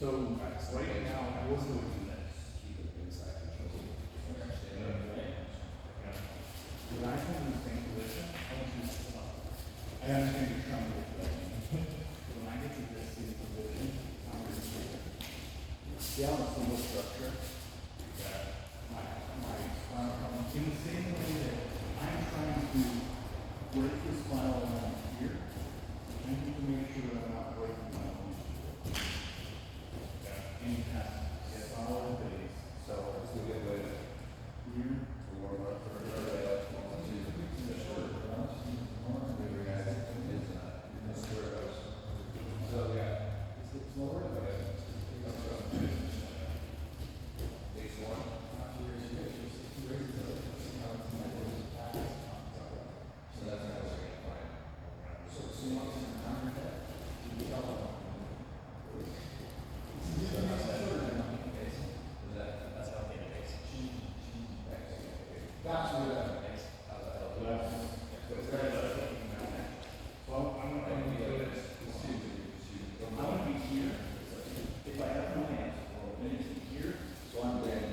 So right now, we're doing this. Keep it inside control. Understand that? When I come in the same position, I want you to stop. I understand you're trying to get that. But when I get to this same position, I'm going to do it. See how the single structure that my spinal column, in the same way that I'm trying to break the spinal line here, I need to make sure that I'm not breaking my own. Anytime. It's all in the base. So It's a good way to here. warm up for everybody else. So, yeah. It's lower, but base one. So that's how we're gonna find. That's how they base. That's what Well, I'm gonna be here. If I have my hands, then it's here. So I'm there.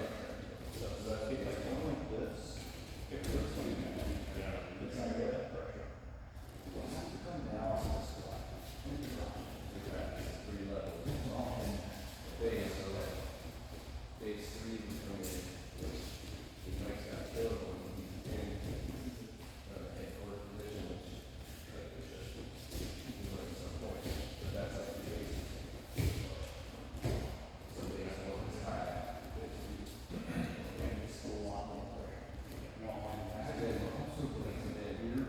So if I go like this, it looks like that. It's not get that pressure. So I have to come down to the squat. three levels. Base, so like, base three becoming, it makes that available in, or position, which, at some point, but that's like the base. So base one is high, base two. And it's a lot more pressure. You don't mind that? And then, super, and then here.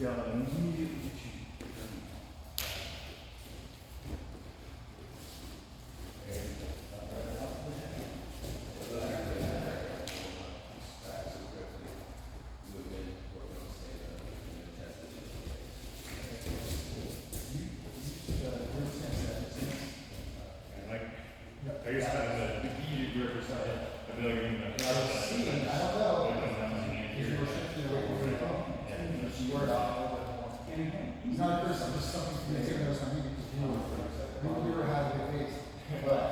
Yeah, immediately get you. I guess that's the key to grip or something. I feel like you're gonna. He's not a person, just something to make him know something to do with. We were having a face, but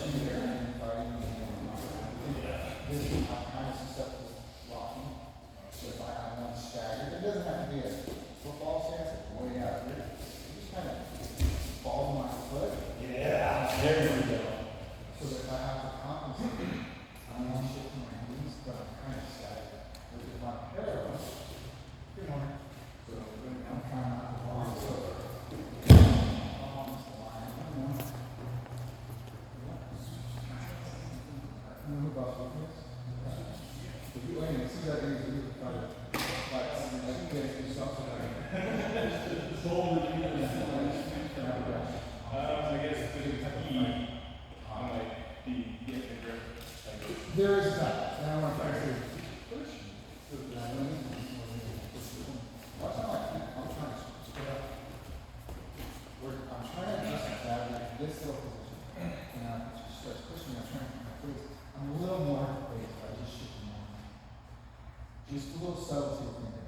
she's there and fighting. This kind of stuff is walking. So if I'm not staggered, it doesn't have to be a football stance, it's way out here. Just kind of fall on my foot. Yeah, there you go. So that if I have to compensate, I'm not shifting my knees, but I'm kind of staggered. Look at my parallel. Good morning. So I'm trying not to fall. So almost the line. I don't know. Move off of this. If you wait and see that thing, you can try to like get yourself to I guess the key might be getting the grip. there is that. And I want to try to say, push. I'm trying to split up. I'm trying to adjust the fabric, this little position. And I just start pushing, I'm trying to keep my face. I'm a little more face, but I just shift more. Just a little subtlety of thinking.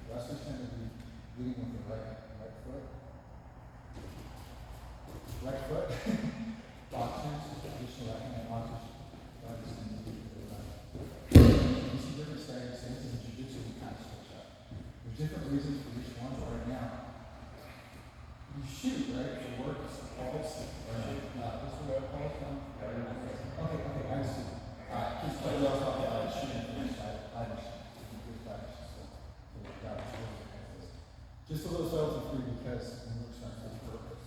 Wrestlers tend to be leading with the right foot. Right foot. Boxers, traditional right hand boxers. Right hand tend to be with the right. You see different styles in jiu-jitsu, we kind of switch up. There's different reasons for each one, but right now, you shoot, right? For work, it's pulse, right? This way, pulse, okay, I see. Just play those off, shooting first, I understand. Just a little subtlety for you because it looks like the purpose.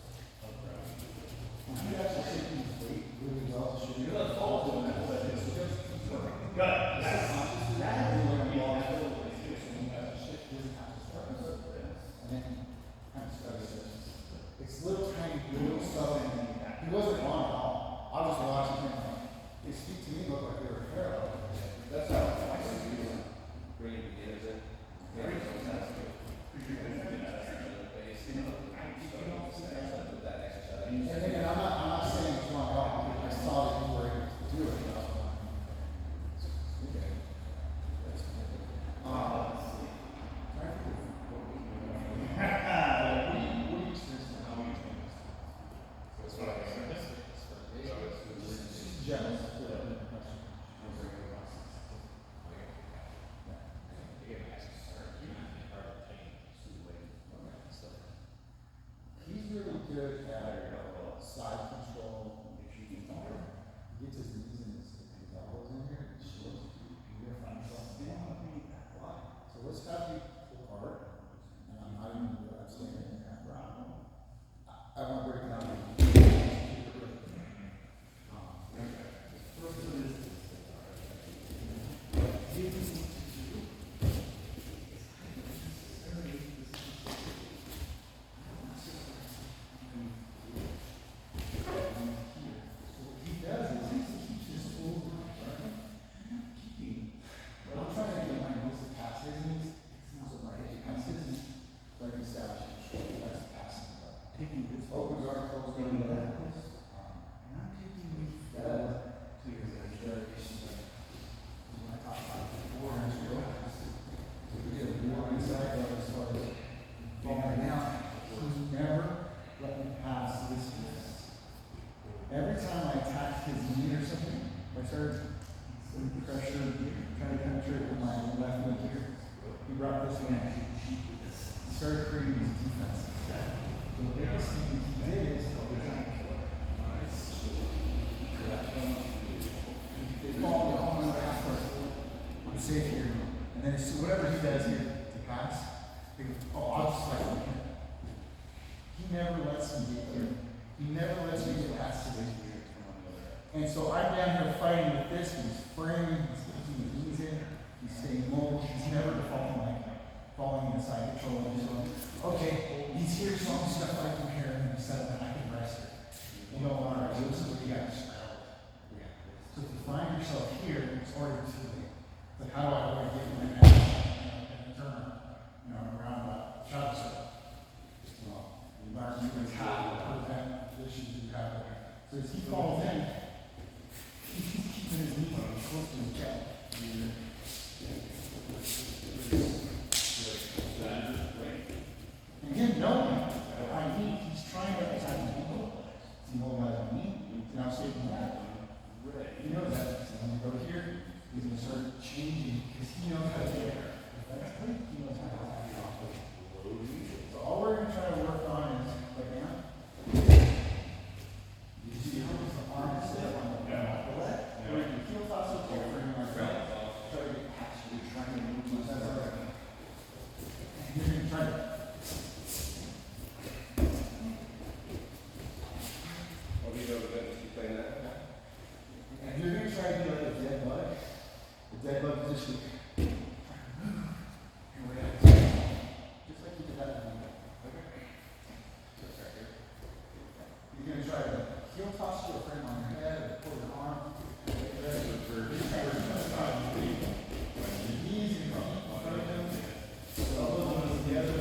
You actually take these weight really well to shoot. You're not fault in that way. That good at side control. He gets his knees and his elbows in here, and shifts. You're gonna find yourself in the bottom. So let's have you pull apart, and I'm not even gonna do it, I'm standing in that round. I want to break down. Every time I attacked his knee or something, I started putting pressure, trying to penetrate with my left knee here. He brought this one in. He started creating these defenses. So the biggest thing he did is they call me back first. I'm safe here. And then so whatever he does here to pass, they go, oh, I'll just fight him. He never lets me get here. He never lets me get past it. And so I'm down here fighting with this, he's framing, he's keeping his knees in, he's staying mobile, he's never falling inside control. So, okay, he's here, so I'm just gonna fight from here, and he said that I can rest it. You know, all right, so this is what you got to scrap. So if you find yourself here, it's already too late. Like, how do I get my ass and turn, around the shot circle? Well, the environment is how to prevent issues you have there. So as he falls in, he's keeping his knees close to his chest. And him knowing that I need, he's trying to attack my ankle. He's immobilizing me. Now saving that. He knows that. So when we go here, he's going to start changing because he knows how to get there. He knows how to attack you. So all we're going to try to work on is right now. You see how his arm is set on the leg? Or you can feel toss up there for him like that. Try to get past you. Trying to move to the side. And you're going to try to. And you're going to try to do like a dead bug. A dead bug position. And we're going to just like you did that one. You're going to try to heel toss your frame on your head or pull your arm. Your knees in front of them. Elbows together.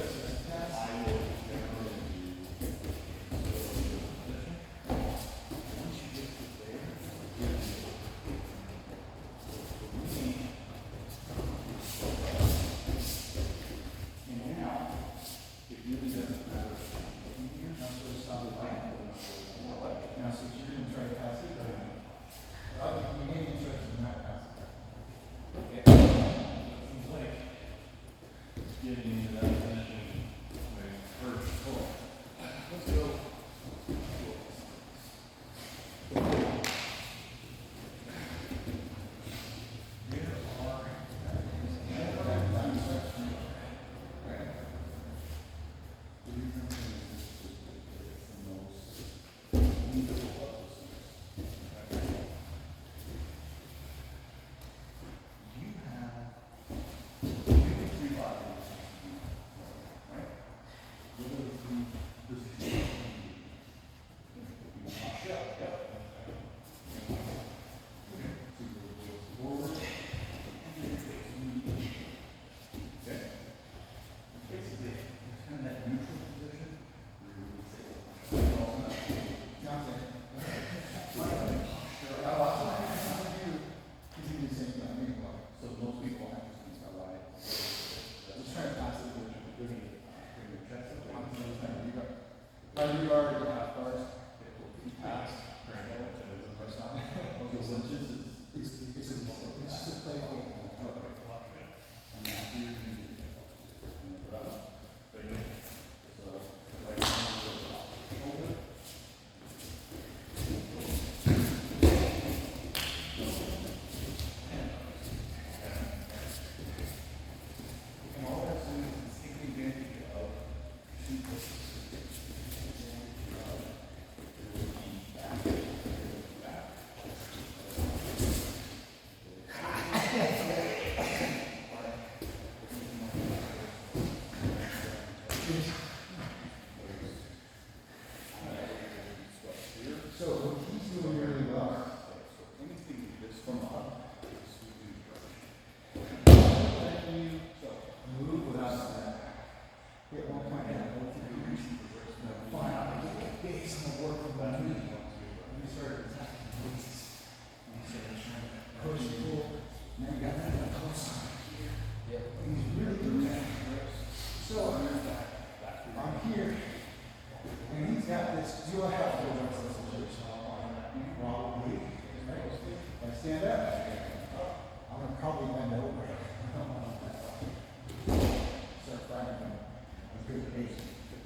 days.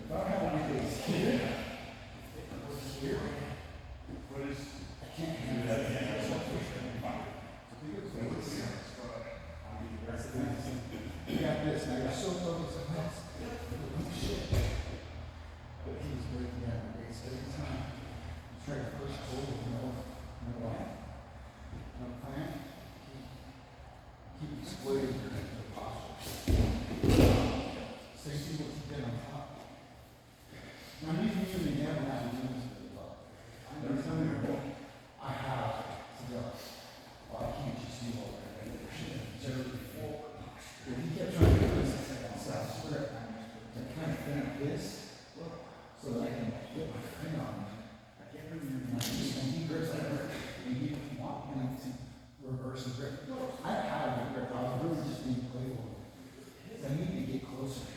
If I don't have my days here, here, What is? I can't handle that. You got this, and I got so focused on this. Oh shit. But he was breaking down the race every time. You try to first hold with no plan. No plan. Keep exploiting the posture. Stacey will keep that on top. Now you can even again when I'm doing this really well. Every time I go, I have to go. Well, I can't just do all that. Generally forward. If he kept trying to do this, it's like on South Square. I kind of think this, so that I can get my thing on him. I can't remember my knee, and he grips that grip, and he wanting to reverse the grip. I had a grip, I was really just being playful. I need to get closer.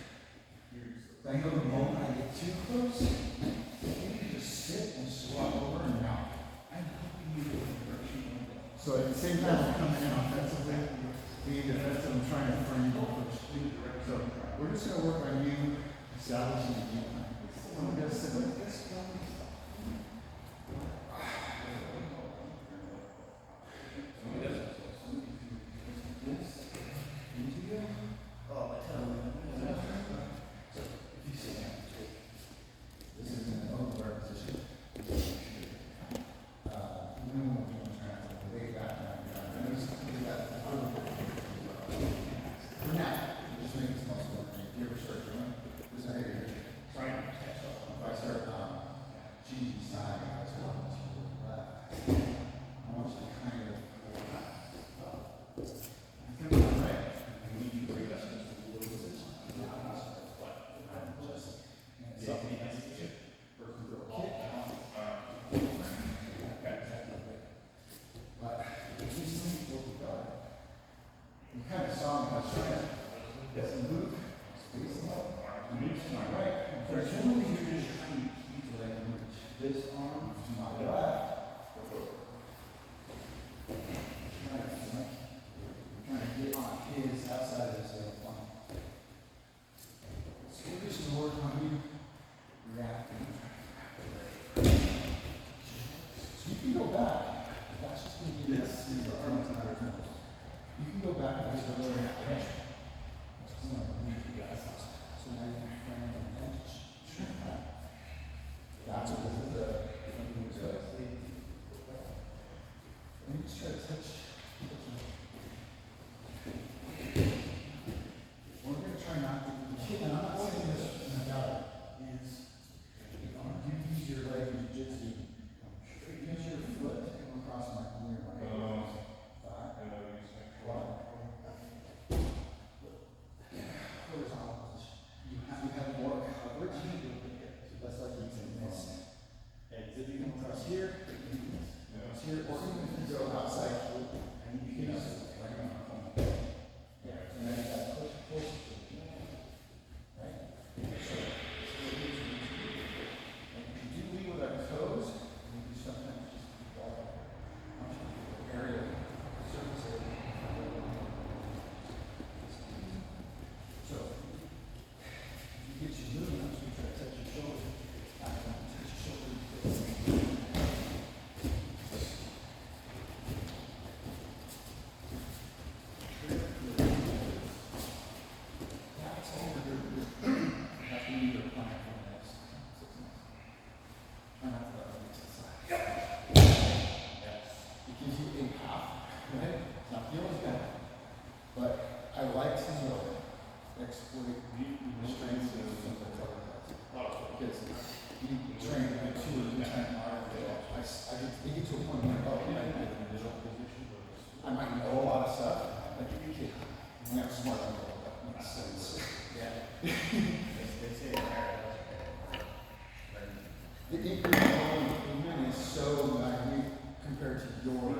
I know the moment I get too close, you can just sit and swap over and out. I'm helping you in the direction you want to go. So at the same time, I'm coming in offensively, being defensive, I'm trying to frame you first. So we're just going to work on you establishing a game plan. Someone does sit like this. The incremental improvement is so minute compared to your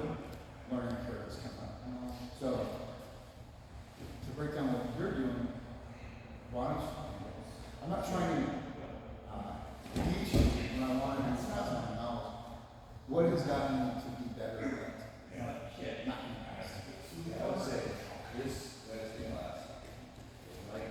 learning curve that's coming up. So, to break down what you're doing, I'm not trying to teach you when I want to have my knowledge. What has gotten you to be better at it? Not in the past. I would say this Wednesday class, like,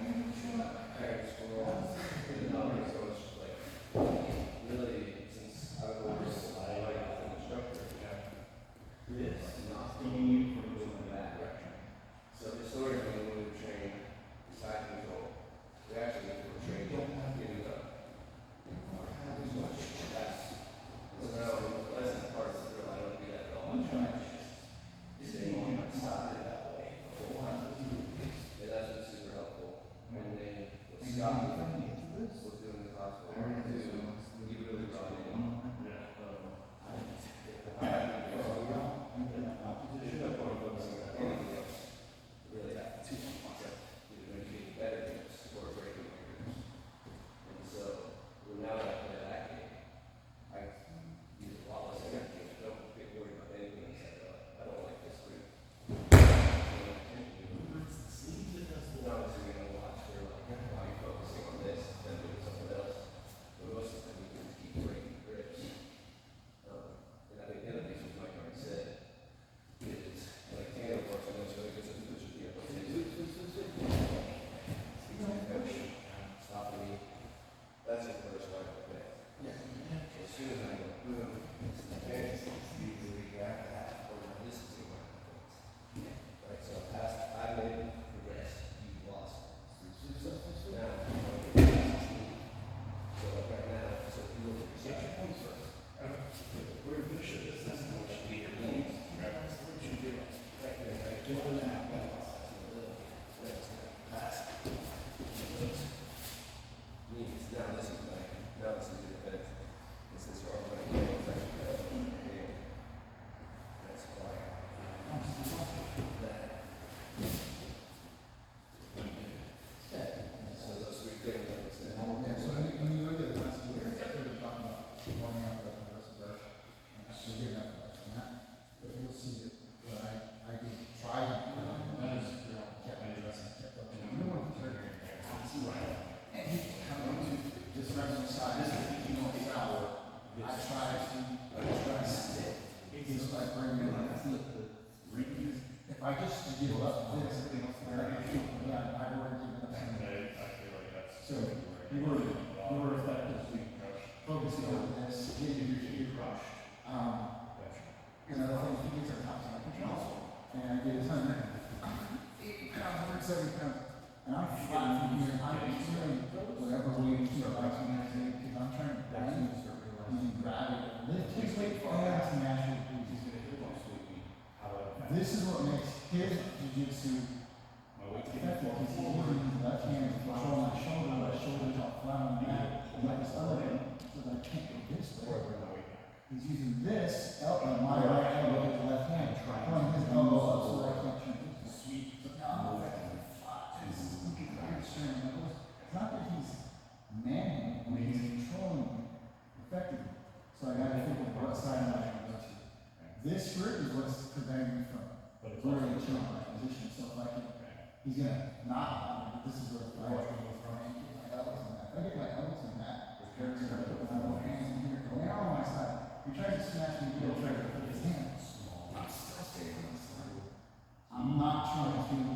skirt is what's preventing me from really chilling my transition. So if I can, he's gonna not, this is where the fire is going to throw me. My elbows in that. If I get my elbows in that, there's gonna put my little hands in here, going on my side. He tries to smash me, he'll try to put his hands. I'm still staying on the side. I'm not trying to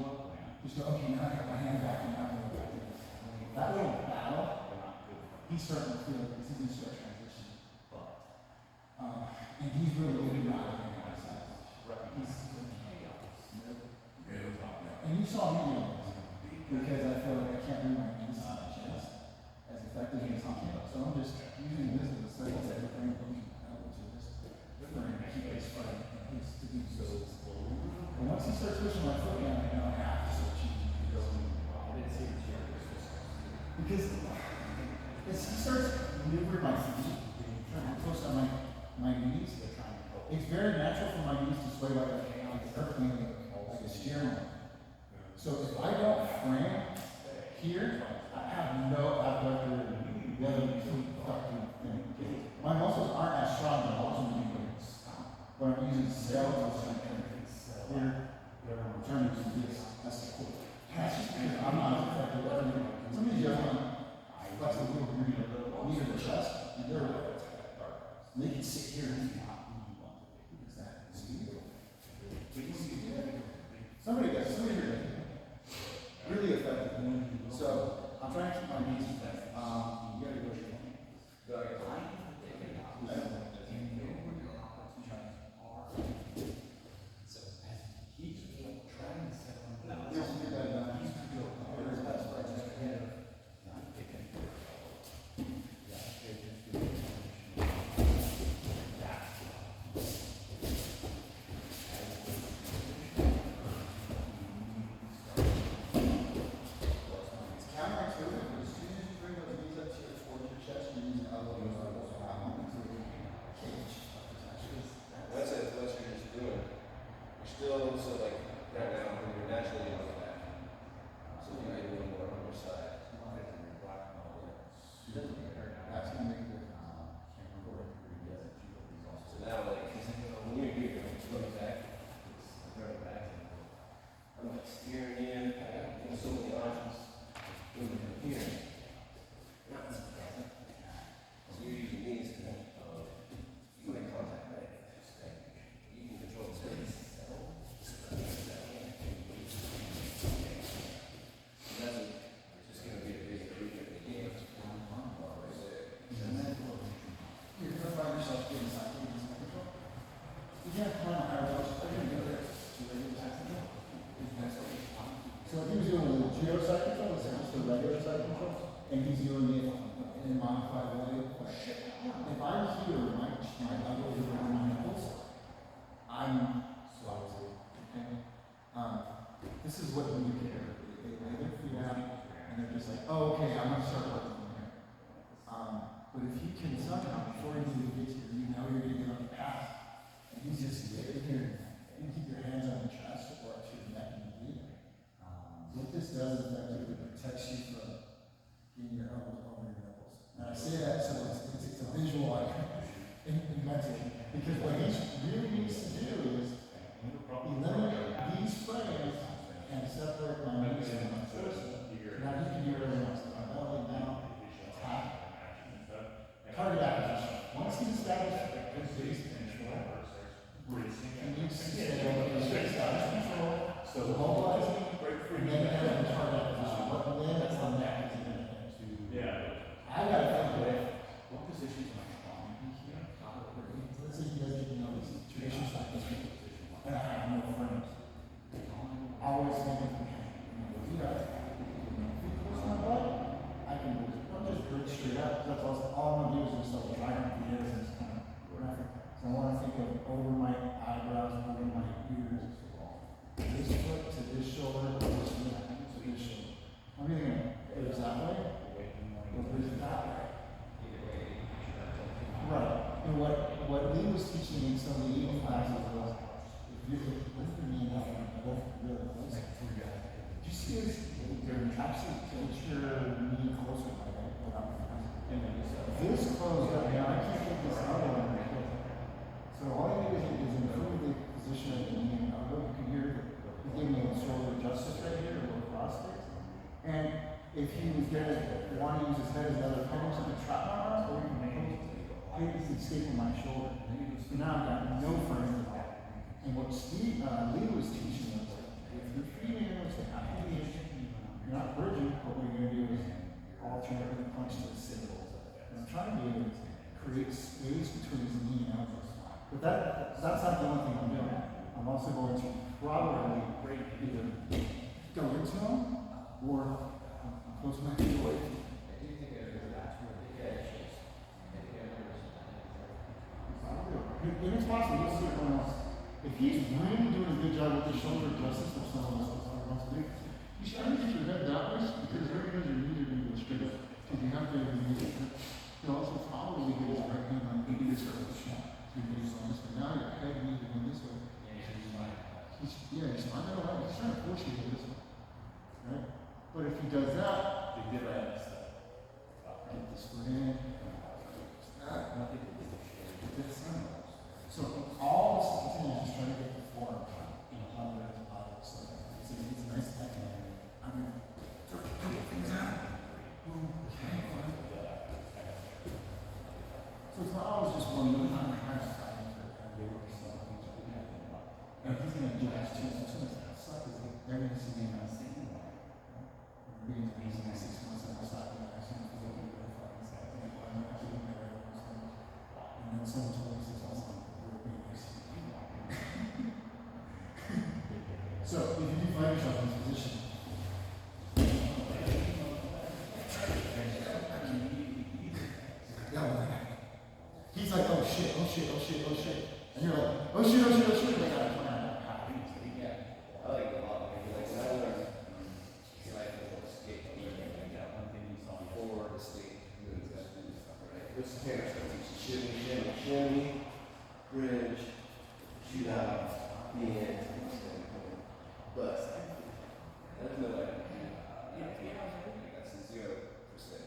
just go, okay, now I got my hand back and now I'm going to do this. That little battle, he's starting to feel like he's going to start transitioning. And he's really good at not getting on his side. And you saw me doing this because I feel like I can't move my knees on my chest as effectively as I can. So I'm just using this as a second set of bring my elbow to this for him to keep his fight and his to do so. And once he starts pushing my foot down, I know I have to start changing. Because as he starts maneuvering my feet, trying to push on my knees, it's very natural for my knees to sway like an airplane, like a steering wheel. So if I don't frame here, I have no abductor, the other abductor thing. My muscles aren't as strong as muscles in the but I'm using skeletal strength here. I'm trying to do this. That's the core. That's just because I'm not as effective at everything. Some of these young men flex a little bit near the chest, and they can sit here and not who you want to be. Because that is illegal. Somebody here really effective. So I'm trying to keep my knees. You gotta go strong. That's it, that's what you're just doing. You're still, so like, right now, you're naturally on the back. So you get a little more on your side. That's gonna make it. So now, like, when you're here, you're going back. I'm like steering in, I got so many options. From here. So you're using these to you make contact, right? You can control the space. So that's just gonna be a big improvement in the game. You're gonna find yourself getting inside. You can't climb a higher level. So he was doing a geo side control, it's just a regular side control, and he's doing it in a modified way. If I'm here, my elbows are around my nipples, I'm slow. Okay? This is what we do here. They lay their feet out, and they're just like, oh, okay, I'm gonna start working from here. But if you can somehow, before you even get here, you know you're gonna get on the path, and you just get here, you keep your hands on your chest or to your neck and breathe. What this does is effectively protects you from getting your elbows over your nipples. And I say that so it's a visual in mentally. Because what he really needs to do is eliminate these frames and separate my knees from my torso. Now he can do everything else. My belly down, tap, target acquisition. Once he's established a good base control, he needs to stay over his established control. So mobilizing, and then have a target acquisition. What limits on that is going to I gotta think of what positions am I strong in here? Let's say he doesn't even know these traditions like this one. And I have no friends. I always think, if he pulls my butt, I can I'm just bridge straight up. That's all I'm gonna do is just like drive up the ears and just kind of graphic. So I wanna think of over my eyebrows, over my ears. This foot to this shoulder, this foot to this shoulder. I'm either gonna put it that way, or put it that way. Right. And what Lee was teaching in some of the evening classes was, if you lift your knee up and lift really close, you see this, you're actually tilt your knee closer like that. This closed up, now I can't get this other one. So all I need is improve position of the knee and elbow. You can hear he's giving me a shoulder justice right here, or prostate. And if he was gonna want to use his head as another pillow, so I could trap my arm, or even he's stapling my shoulder. So now I've got no frame at all. And what Lee was teaching us, if you're feeling it, to have to be, you're not bridging, but what you're gonna do is alternate with a punch to the singles. And I'm trying to be able to create space between his knee and elbow. But that's not the only thing I'm doing. I'm also going to probably either go into him or close my feet away. And it's possible, you'll see everyone else. If he's really doing a good job with the shoulder justice, which someone else wants to do, you should try to get your head that way because everybody's your knees are going to go straight up. Because you have to have your knees. You'll also probably get his right hand on maybe this direction. So your knees on this way. Now your head needs to go this way. He's fine. I don't know. He's trying to force you to go this way. Right? But if he does that, get this foot in. So all this thing is just trying to get the form in a hundred of dollars. So it's a nice technique. I'm going to put things out. Boom. Okay. So it's not always just one move. I'm kind of fighting for a big stuff. And he's going to do that too. So it's going to suck is they're going to see me on stage. We're being amazing in 6 months and I'm stopping that. I'm going to go fucking stuff. I'm not doing that. And then someone told me 6 months. So, if you do find yourself in this position, he's like, oh shit, oh shit, oh shit, oh shit. And you're like, oh shit, oh shit, oh shit. Like, I like it a lot. Like, I learned, like, skate, forward, skate, right? This is hair, so it's shimmy, shimmy, shimmy, bridge, shoot out, knee in, but there's no like, that's 0%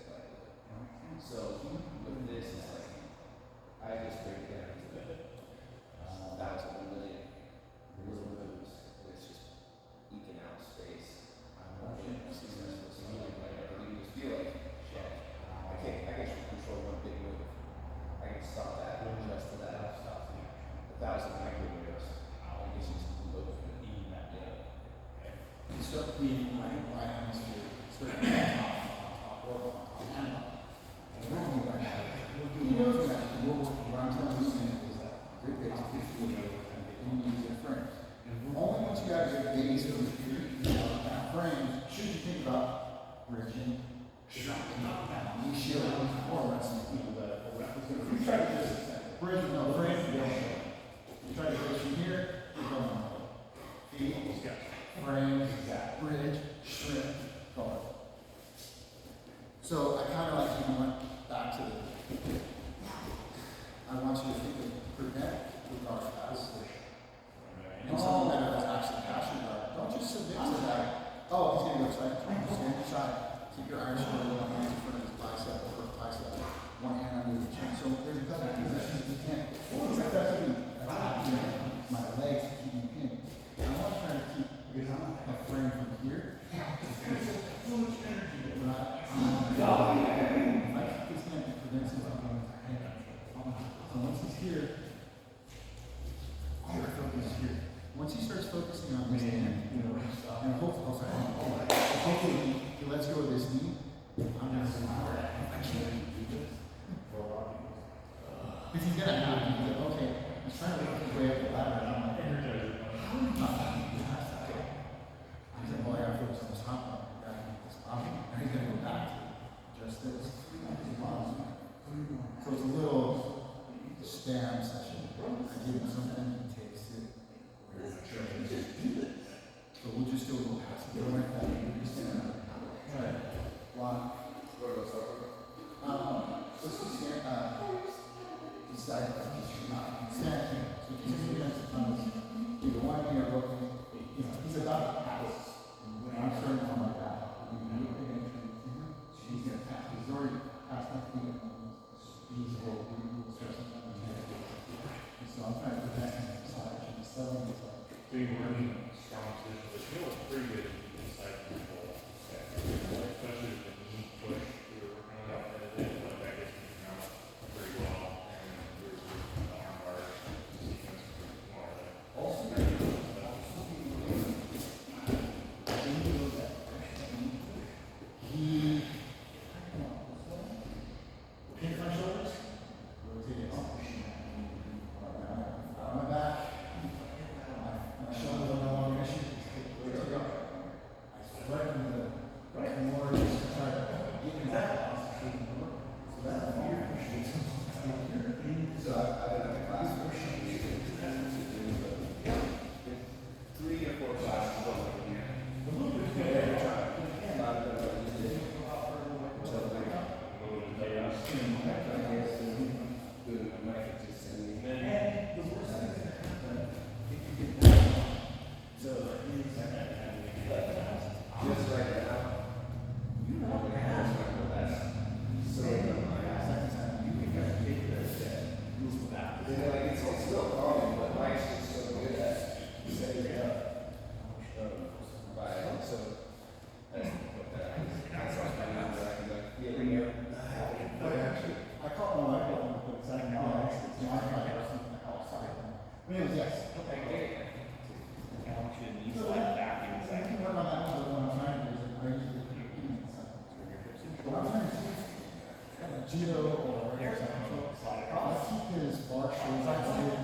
likelihood. So with this, it's like, I just break it down to 1,000, 1 million little moves. It's just eking out space. Successful. So you just feel like, shit, I can't control one big move. I can stop that, adjust to that. 1,000 micro moves. I guess you just look at it. you start cleaning my hemisphere, start on top, and working like that. He knows that. We're working around telling you is that great base is and you use your frames. Only once you have your base over here, that frame, should you think about bridging, knee shielding, or wrestling. If you try to just bridge with no frame, you don't show. You try to bridge from here, you're going feet, frame, bridge, shrimp, guard. So I kind of like went back to I want you to think of prevent with guard pass. And something that is actually passion guard. Don't just submit to that. Oh, he's going to go side. Stand aside. Keep your iron shoulder, one hand in front of his bicep, or bicep, one hand under the chin. So there's a couple of positions you can't. My legs keep me pinned. I want to try to keep a frame from here. So much energy. If I keep this hand, it prevents him from going to hand. So once he's here, I focus here. Once he starts focusing on this hand, and hopefully he lets go of this knee, I'm going to say, I can't do this. Because he's going to have to be like, okay, he's trying to work his way up the ladder, and I'm like, I'm not going to do that. He's like, well, I got to focus on this top one. I got to make this top one. And he's going to go back to just this. So it's a little stab session. I give him something, he takes it. So we'll just do a little pass. Go like that. Alright. One. Let's just stand. Decide if he's not stand. So if he's against the thumbs, either one here or he's about to pass. When I'm starting on my back, he's going to pass. He's already passed my feet. He's going to start something. So I'm trying to prevent him from sliding. But I'm trying to keep judo or central. I'll keep his bar shoes out here.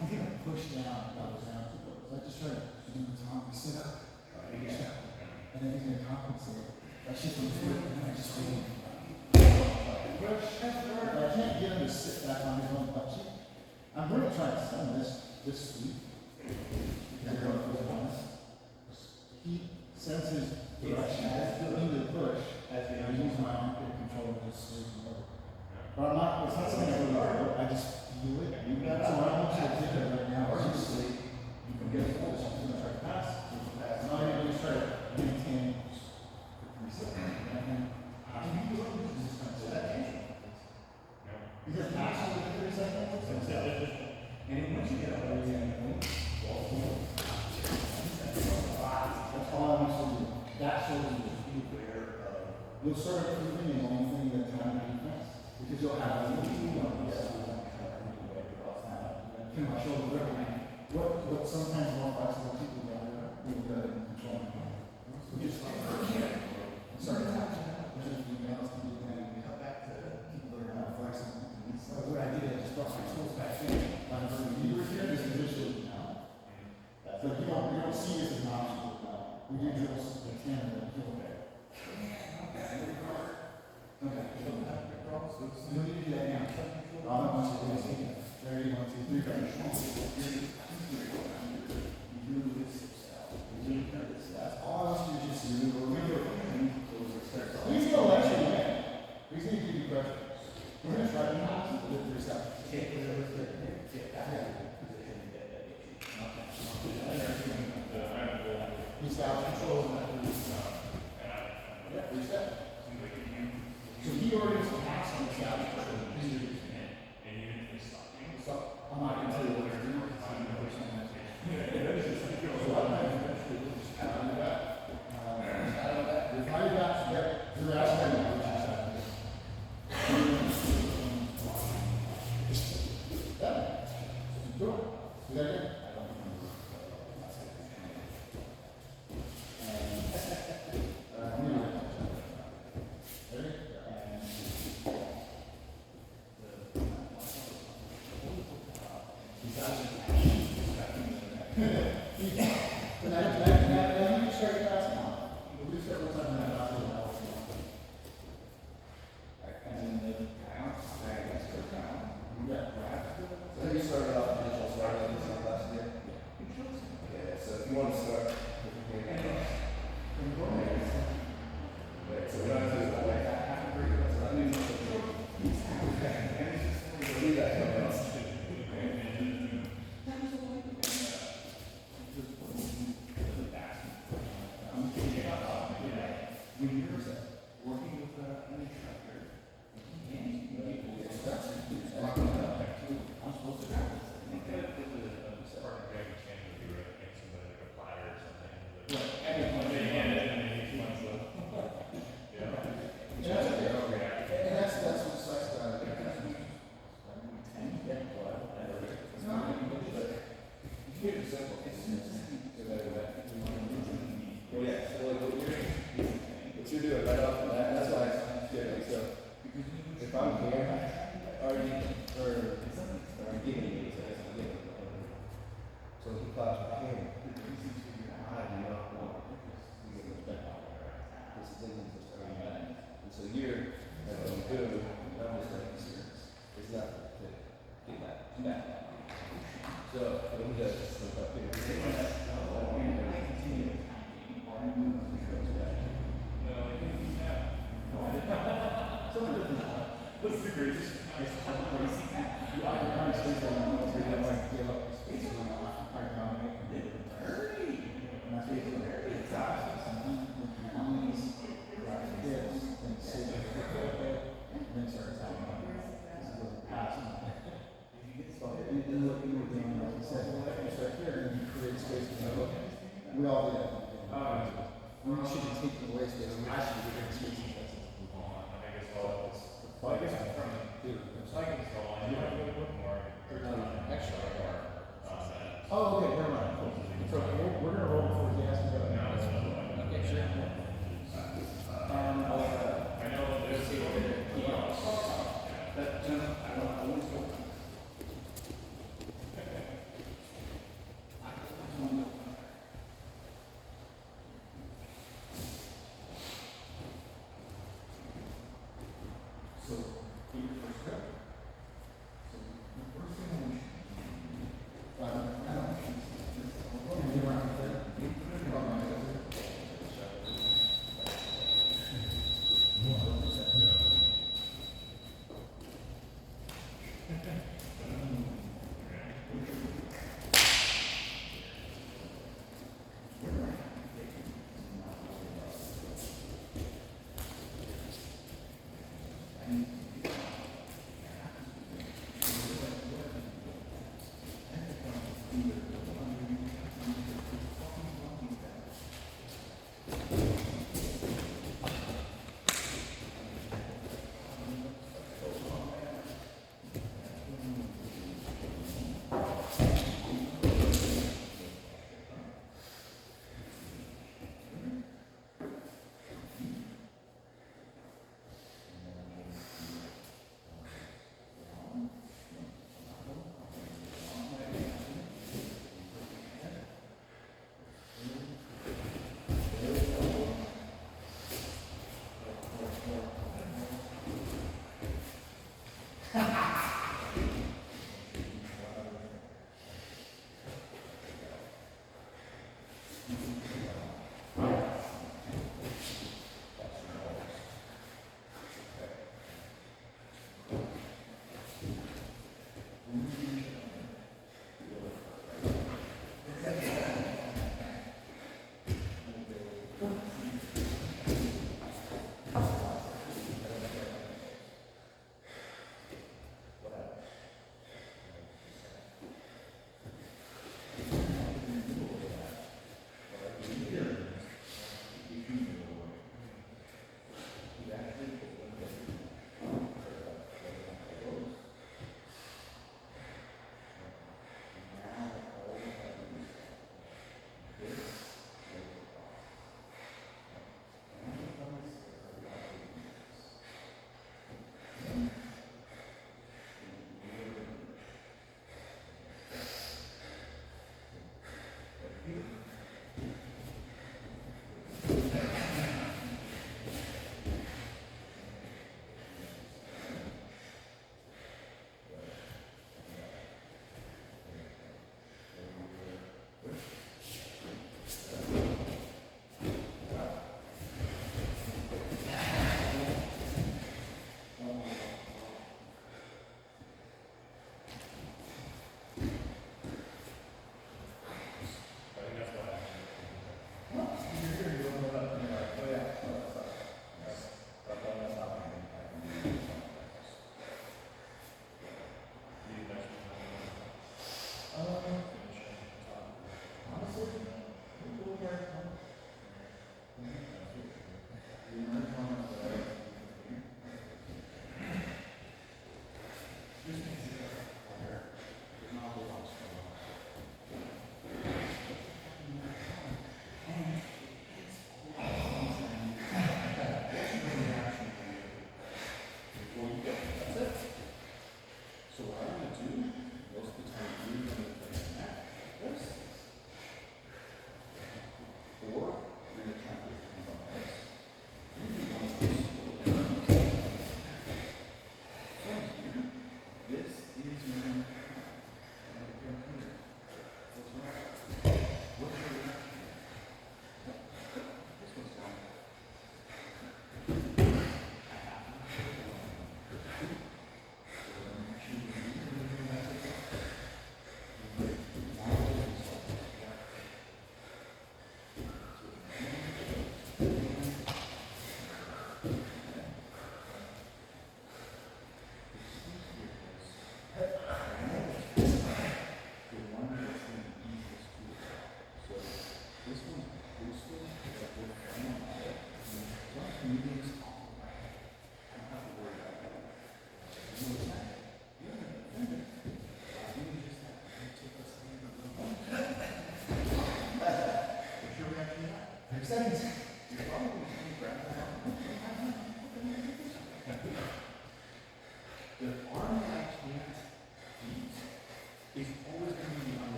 He's gonna push down, goes down. So I just try to give him time to sit up. And then he's gonna compensate. That's just from foot, and then I just wait. I can't get him to sit back on his own butt cheek. I'm going to try to send this week. Because I'm going to be honest. He sends his direction into the push as I use my arm to control his sleeve and over. But I'm not, it's not something I really do. I just feel it. So I want you to take it right now. Or you sleep. You can get a push. I'm going to try to pass. I'm not even going to try to maintain for 3 seconds. Because actually, 3 seconds. And once you get up there, that's all I want you to do. That shows you you'll start improving the only thing that's not in defense. Because you'll have can my shoulder grip. What sometimes more flexible people do, we'll go and control my hand. We just sorry. Cut back to people that are not flexible. So what I did, I just brought my tools back in. You were here, this is visually now. So you don't see this as an option. We do drills in Canada, kill there. Okay. So you need to do that now. All I want you to do is take it. Ready, 1, 2, 3, go. You do this yourself. That's all I want you to just do. Remember, he's going to let you in. He's going to give you pressure. We're going to try to not do it yourself. Take it over to he's got control of that. Yeah, reset. So he already has passed on the out control. So I'm not going to tell you what to do. So I'm not going to do just pat on the back. If I got you're asking me what you said. Do it. Do that again. Space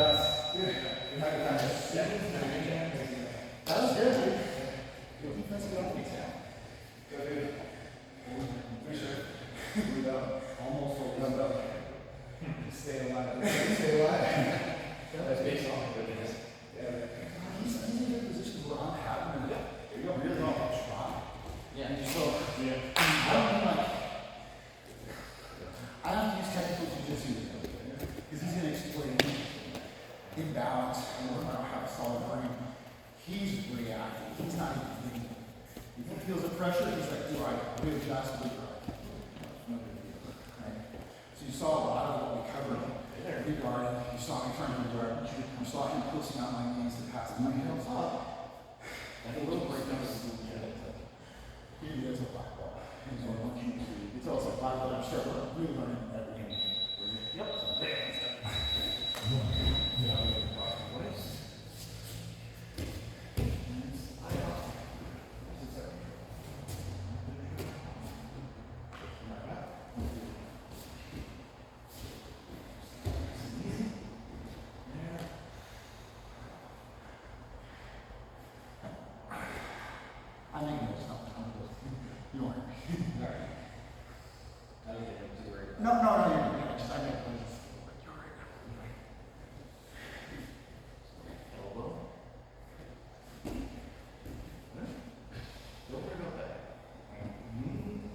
Just, dude, you had to kind of that was good, dude. Your defense got off the exam. Go, dude. For sure. We almost opened up. Stay alive. Stay alive. That's based on what it is. Yeah. He's in a position where I'm having him. You're really strong. Yeah. So, Yeah. I don't mean like, I don't have to use technical jujitsu because he's going to explain imbalance and learn how to solve brain. He's reacting. He's not even thinking. If he feels the pressure, he's like, do I readjust? Right? So you saw a lot of what we covered regarding, you saw me trying to regard, you saw him pushing out my knees to pass my heels up. And a little breakdown is he is a black belt. He's on 1, 2, 3. It's also a black belt. I'm sure we're really learning everything. Yep. I think there's something. You are. I don't think I'm too worried. No, you're just, I think you're right. Elbow. Don't worry about that.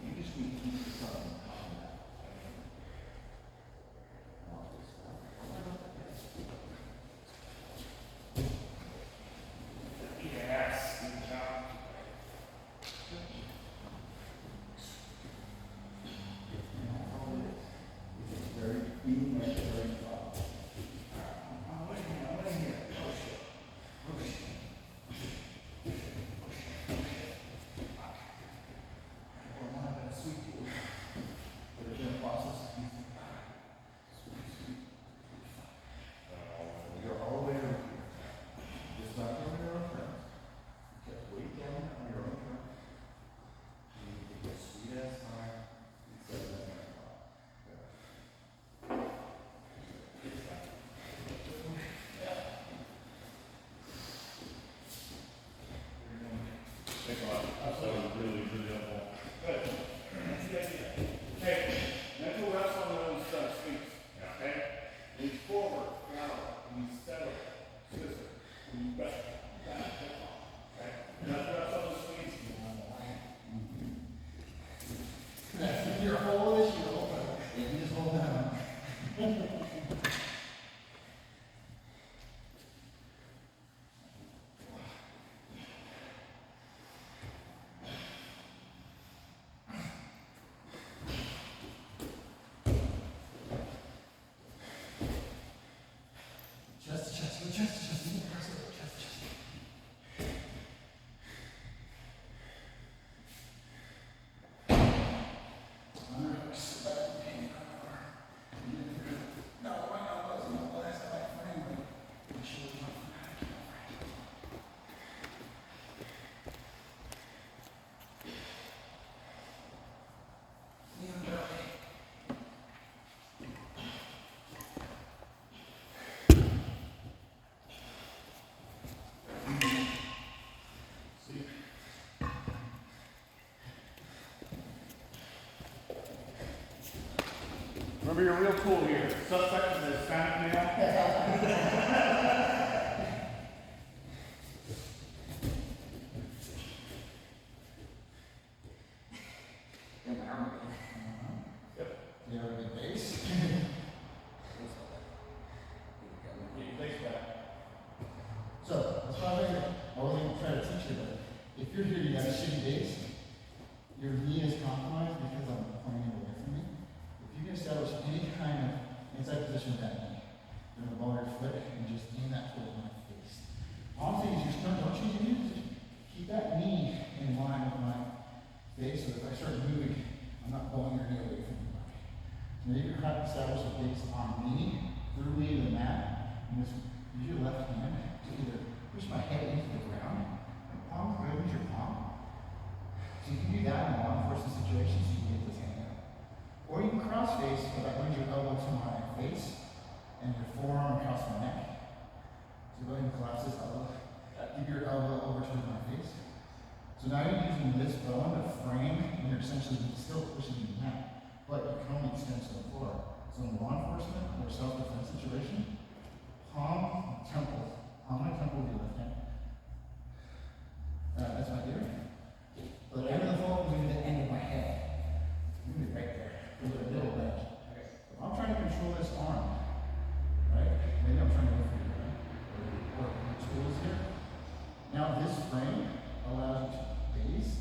You just need to keep the sun on that. Yes, good job. Very being very You're all the way over here. Just not on your own terms. Just weight down on your own terms. You need to get sweet ass high. Instead of that. Thanks a lot. That was really, really helpful. Good. That's the idea. Okay, mental rest on those speaks. Okay? Lean forward, now, and settle, scissor, and back, okay? Mental rest on those speaks. That's your whole issue. You just hold down. Chest. You can press it. Chest. No, my elbows in the last back frame, but my shoulders are flat. Knee on belly. Remember your real tool here. Suspect is Hispanic male. You have a good base. So, that's why I wasn't even trying to teach you, but if you're here, you have a shitty base, your knee is compromised because I'm pointing away from you. If you can establish any kind of inside position with that knee, you're going to lower your foot and just aim that towards my face. All I'm saying is your stern, don't change your knees. Just keep that knee in line with my face so if I start moving, I'm not pulling your knee away from you. Now you can try to establish a base on me, through me to the mat, and just use your left hand to either push my head into the ground, and palm good with your palm. So you can do that in a law enforcement situation so you can get this hand out. Or you can cross face, so that brings your elbow to my face and your forearm across my neck. self-defense situation, palm my temple with your left hand. That's my ear. But whatever the fall is in the end of my head. I'm gonna be right there. With a little ledge. If I'm trying to control this arm, right? Maybe I'm trying to look for you, right? Or the tools here. Now this frame allows you to base,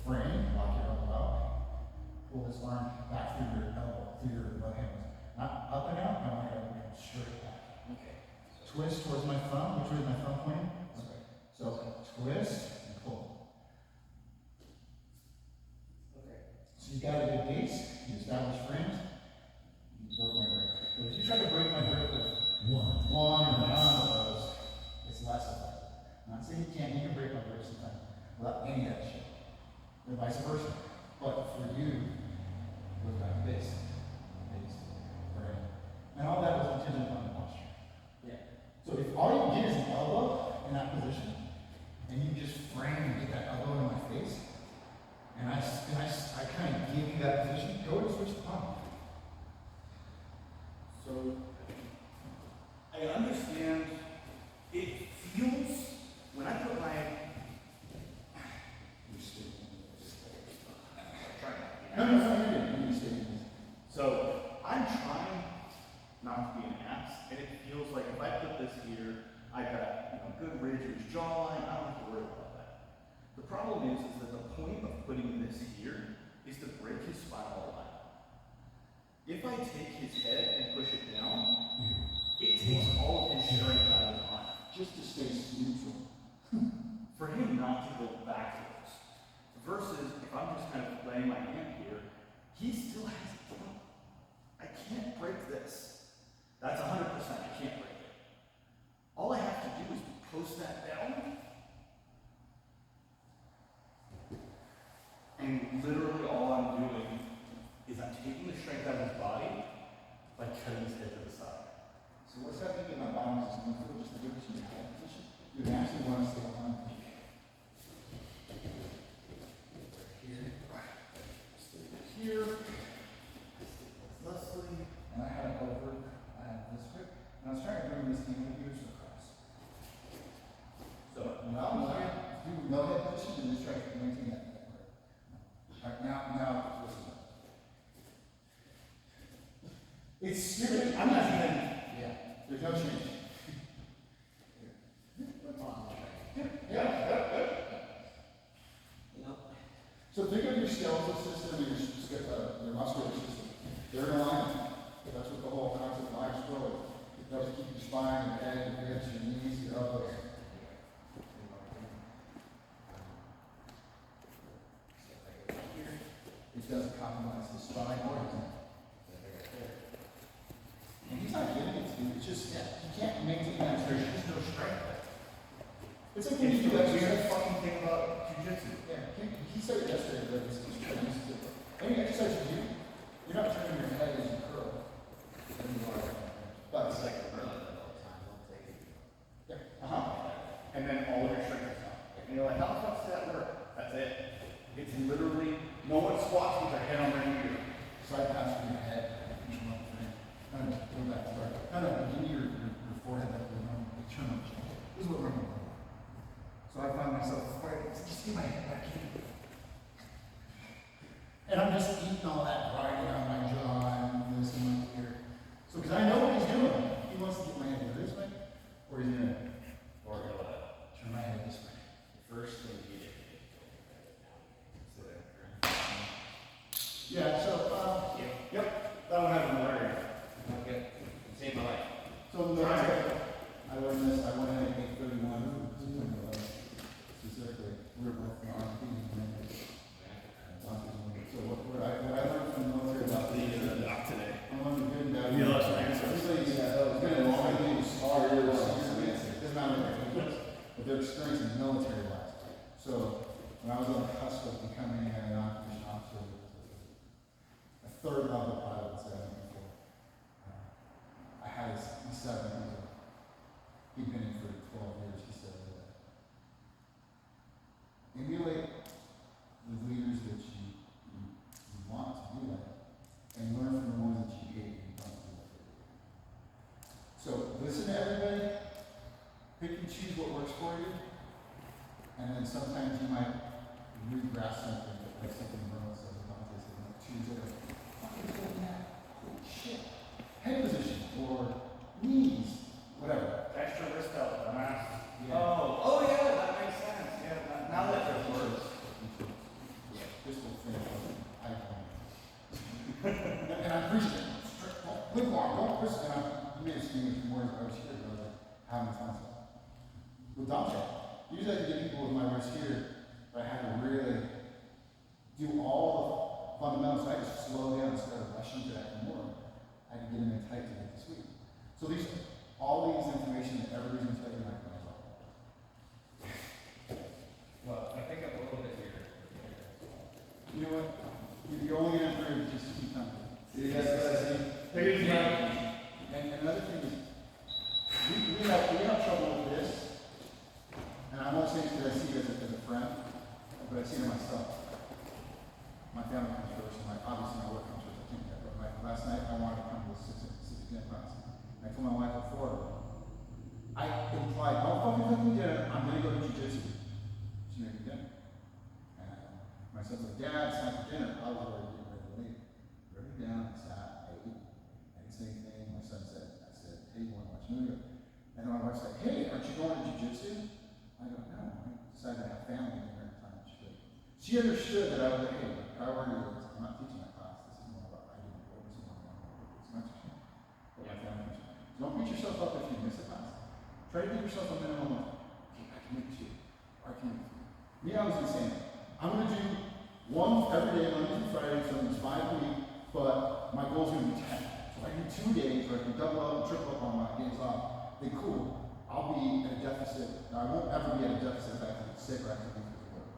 frame, lock your elbow out, pull this arm back through your elbow, through your left hand. Not up and out, no, my elbow comes straight back. Okay. Twist towards my thumb. Which way is my thumb pointing? Okay. So twist and pull. Okay. So you got a good base, you establish frames, you broke my grip. But if you try to break my grip with one or none of those, it's less effective. I'm not saying you can't, you can break my grip sometimes without any of that shit. And vice versa. But for you, it goes back to base. Base, frame. And all that was contingent upon the posture. Yeah. So if all you get is an elbow in that position, and you just frame and get that elbow in my face, and I kind of give you that position, go to switch the palm. So, I understand, it feels, when I put my, No, you stay. so, I'm trying not to be an ass, and it feels like if I put this here, I've got, good ridge in his jawline, I don't have to worry about that. The problem is that the point of putting this here is to break his spinal line. If I take his head and push it down, it takes all of his strength out of his arm. Just to stay neutral. For him not to go backwards. Versus if I'm just kind of laying my hand here, he still has a jump. I can't break this. That's 100%, I can't break it. All I have to do is post that down. And literally all I'm doing is I'm taking the strength out of his body by cutting his head to the side. So what's happening in my bottom is going through just the difference in your head position. You actually want to stay on peak. Here, Leslie. And I had it over, I had this grip, and I was trying to bring this thing with you across. So Now, do no head position and just try to maintain that grip. Alright, now, listen. It's stupid. I'm not even. Yeah, there's no change. So think of your skeletal system and your muscular system. They're in alignment. That's what the whole concept of Irish flow is. It helps keep your spine, your head, your hips, your knees, your elbows. It doesn't compromise the spine or your neck. And he's not giving it to you. It's just, you can't maintain that. There's just no strength. It's like when you do that weird fucking thing about jujitsu. Yeah, he said it yesterday, but it's any exercise you do, you're not turning your head as you curl. But it's like, yeah, And then all of your strength is out. And you're like, how the fuck does that work? That's it. It's literally, no one squats with their head on their ear. side pass from your head. Go back, sorry. Give me your forehead like the turn up. This is what we're doing. So I find myself, just get my head back in. And I'm just eating all that grinding on my jaw and this and my ear. So, because I know what he's doing. He wants to get my head this way, or he's going to turn my head this way. The first thing you did. Yeah, so, Yep, that one has a malaria. Okay. Saved my life. so I learned this, I went in at 8:31, specifically, we were both in RP. So what I learned from the military about the, Doc today. I learned the good and bad. You lost your answer. Usually, it's been a long thing, doesn't matter what it is, but their experience in military wise. So, when I was on the cusp of becoming a non-commissioned officer, a third level pilot in 74, I had a 67, he'd been in for 12 years, he said, emulate the leaders that you want to do that, and learn from the ones that you hate and don't do that. So listen to everybody, pick and choose what works for you, and then sometimes you might regrasp something, like something wrong, so Dante said, like Tuesday, like, fucking doing that, holy shit. Head position, or knees, whatever. Extra wrist belt, dumbass. Oh, yeah, that makes sense, yeah, now that it works. This will finish up. I and I'm preaching it. Live long, don't push it. You made a scheme of words I was here, but I was like, having fun stuff. With Dante, usually I can get people with my words here, but I had to really do all the fundamentals. I had to slow down instead of rushing to that more. I had to get them in tight to get this week. So these, all these information that everybody's going to tell you, my friends are. Well, I think I'm a little bit here. You know what? You're only going to improve just to keep coming. See, that's what I see. Take it easy, man. And another thing is, we have trouble with this, and I'm not saying because I see it as a friend, but I see it in myself. My family comes first, and obviously my work comes first. I can't get that. But last night I wanted to come to a 6 p.m. class. I told my wife before, I implied, don't fucking cook me dinner, I'm going to go to jiu-jitsu. She made me dinner. And my son's like, Dad, it's time for dinner. I was already getting ready to leave. Wrote it down, I sat, I ate. I didn't say anything. My son said, hey, you want to watch a movie? And then my wife's like, hey, aren't you going to jiu-jitsu? I go, no, I decided to have family dinner at the time. She understood that I was like, hey, my priority is I'm not teaching my class. This is more about I didn't go. This is more about it's my teaching. But my family teaching. So don't beat yourself up if you miss a class. Try to give yourself a minimum of, okay, I can make 2. Or I can make 3. Me, I was insane. I'm going to do 1 every day, Monday through Friday, so it's 5 a week, but my goal is going to be 10. So if I do 2 days, or I can double up and triple up on my days off, then cool. I'll be at a deficit. Now, I won't ever be at a deficit if I have to get sick or I have to leave for work.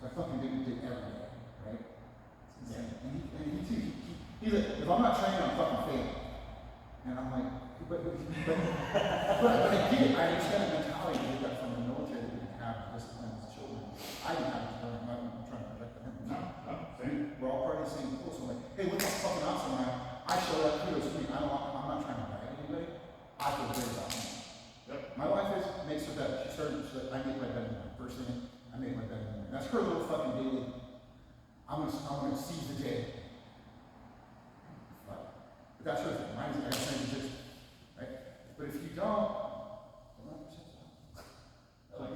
So I fucking do it every day, right? It's insane. And he too, he's like, if I'm not training, I'm fucking failing. And I'm like, but I get it. I understand the mentality that we got from the military that we didn't have discipline as children. I didn't have it, but I'm trying to protect them. No, same. We're all part of the same pool. So I'm like, hey, look how fucking awesome I am. I showed up, kudos to me. I'm not trying to brag anybody. I feel great about me. Yep. My wife makes her bed. She's I make my bed in the morning. First thing, I make my bed in the morning. That's her little fucking daily. I'm gonna seize the day. But that's her thing. Mine's I gotta just right? But if you don't let yourself out.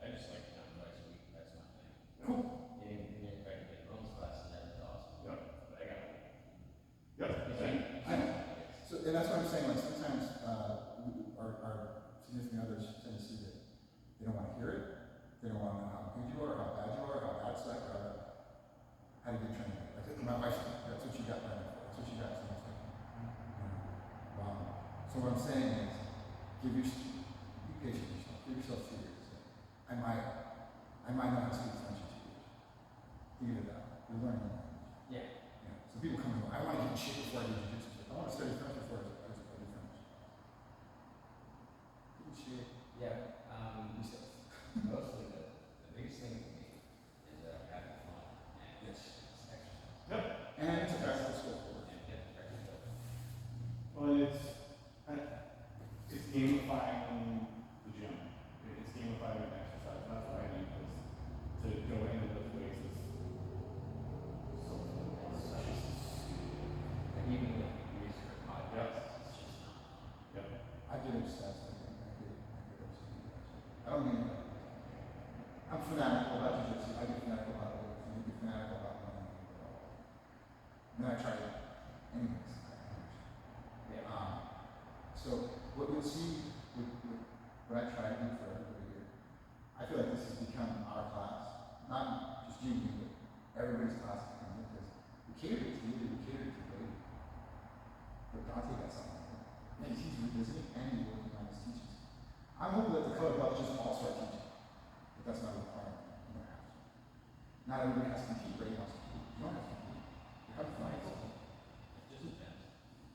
I just like to come twice a week. That's my thing. Cool. Getting back to get Rome's class, and that is awesome. Yep. But I got it. Yep. Same. I know. So, and that's what I'm saying, like, sometimes, our significant others tend to see that they don't want to hear it, they don't want to know how good you are, how bad you are, how bad it's like, or how to get trained. Like, my wife's like, that's what you got right now, that's what you got, so it's like, so what I'm saying is, be patient with yourself, give yourself 2 years. I might not have to speak French in 2 years. Figure it out, you're learning language. Yeah. Yeah. So people come and go, I want to get in shape before I do jiu-jitsu. I want to study French before I do French. Get in shape. Yeah. Yourself. Mostly the biggest thing for me is having fun and it's exercise. Yep. And it's a practical skill for it. And get practice. Well, it's gamifying the gym. It's gamifying exercise. That's what I need to go into those ways. And even with research podcasts, it's just not. Yep. I get obsessed. I get obsessed. I don't mean it. I'm fanatical about jiu-jitsu. I get fanatical about it. I get fanatical about running. And then I try it. Anyways. Yeah. So what you'll see with what I try to do for everybody here, I feel like this has become our class. Not just you, but everybody's class has become it because we cater to you, we cater to you. But Dante got something like that. And he's revisiting and he's working on his teachings. I'm hoping that the color belts just all start teaching. But that's not a requirement. You don't have to. Not everybody has to compete, right? You don't have to compete. You don't have to compete. You have to find something. It just depends.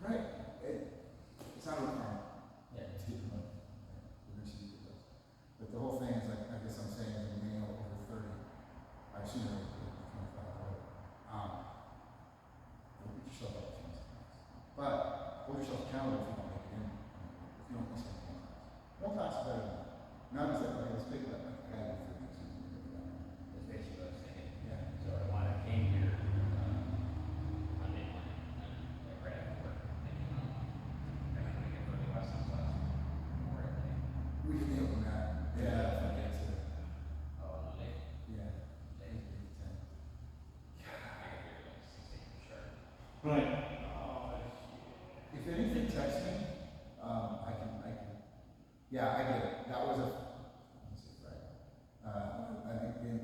Right. It's not a requirement. Yeah. It's getting money. We're going to see what it does. But the whole thing is, like, I guess I'm saying, as a male over 30, I assume there was 25, right? Don't beat yourself up too much. But hold yourself accountable if you don't make it in. like, oh, If anything, text me. I can. Yeah, I get it. That was a. Let's see, right. I think in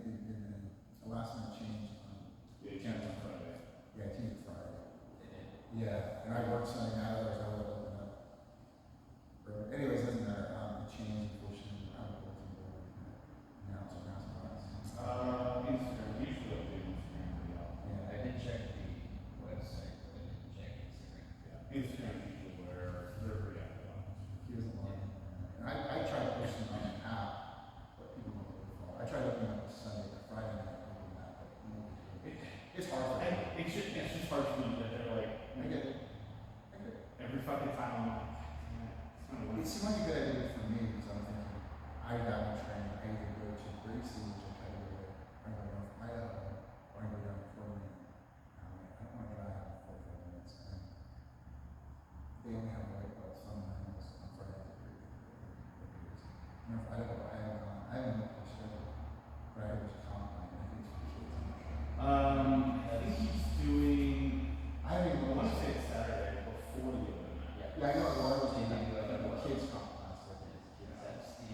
the last minute change. yeah, you can't on Friday. Yeah, Tuesday, Friday. They did. Yeah, and I worked Sunday night, otherwise I would have opened up. Anyways, doesn't matter. It changed, unfortunately. I would have opened it. Now it's Instagram, usually update Instagram pretty often. Yeah. I did check the website, but I didn't check Instagram. Yeah, Instagram's usually where they're pretty active on. He doesn't like it. And I tried to push him on an app, but people don't really follow. I tried opening up Sunday, Friday night, opening that, but it's hard for me. It's just hard for me that they're like, I get it. I get it. every fucking time I'm like, it's kind of It seemed like a good idea for me because I'm thinking, I got my training, I either go to Gracie, which I try to go to, or I go down to Idaho, or I go down to Fort Wayne. I don't want to go out for 4 minutes. And they only have white belts on Mondays, on Fridays. And if Idaho, I haven't looked at the schedule, but I was combine, I think it's for kids, I'm not sure. I think he's doing, I haven't even I want to looked. say it's Saturday before the open. Yeah, I know what was in the kids comp class. That's the,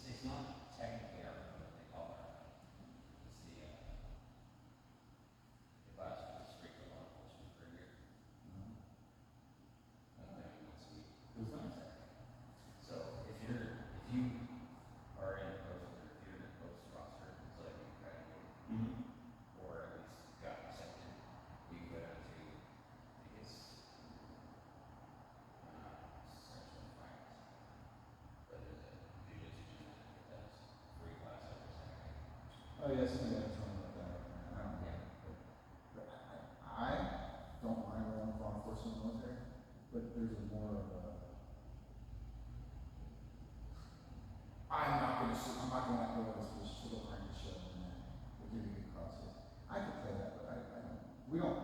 it's not technically our, what they call it. It's the class for the street law enforcement for a year. Once a week. Who's that? So if you are in the post, or if you're in the post roster, it's like you graduated, Mm-hmm. or at least got accepted, you can go down to, I think it's, sexual fights. But there's a jiu-jitsu gym that does free class every Saturday. Oh, yes, yeah, I told me about that. I don't know. But I don't mind going law enforcement military, but there's a more of a. I'm not gonna let go of this position to the crank show and then we'll give you good crosses. I could play that, but I don't,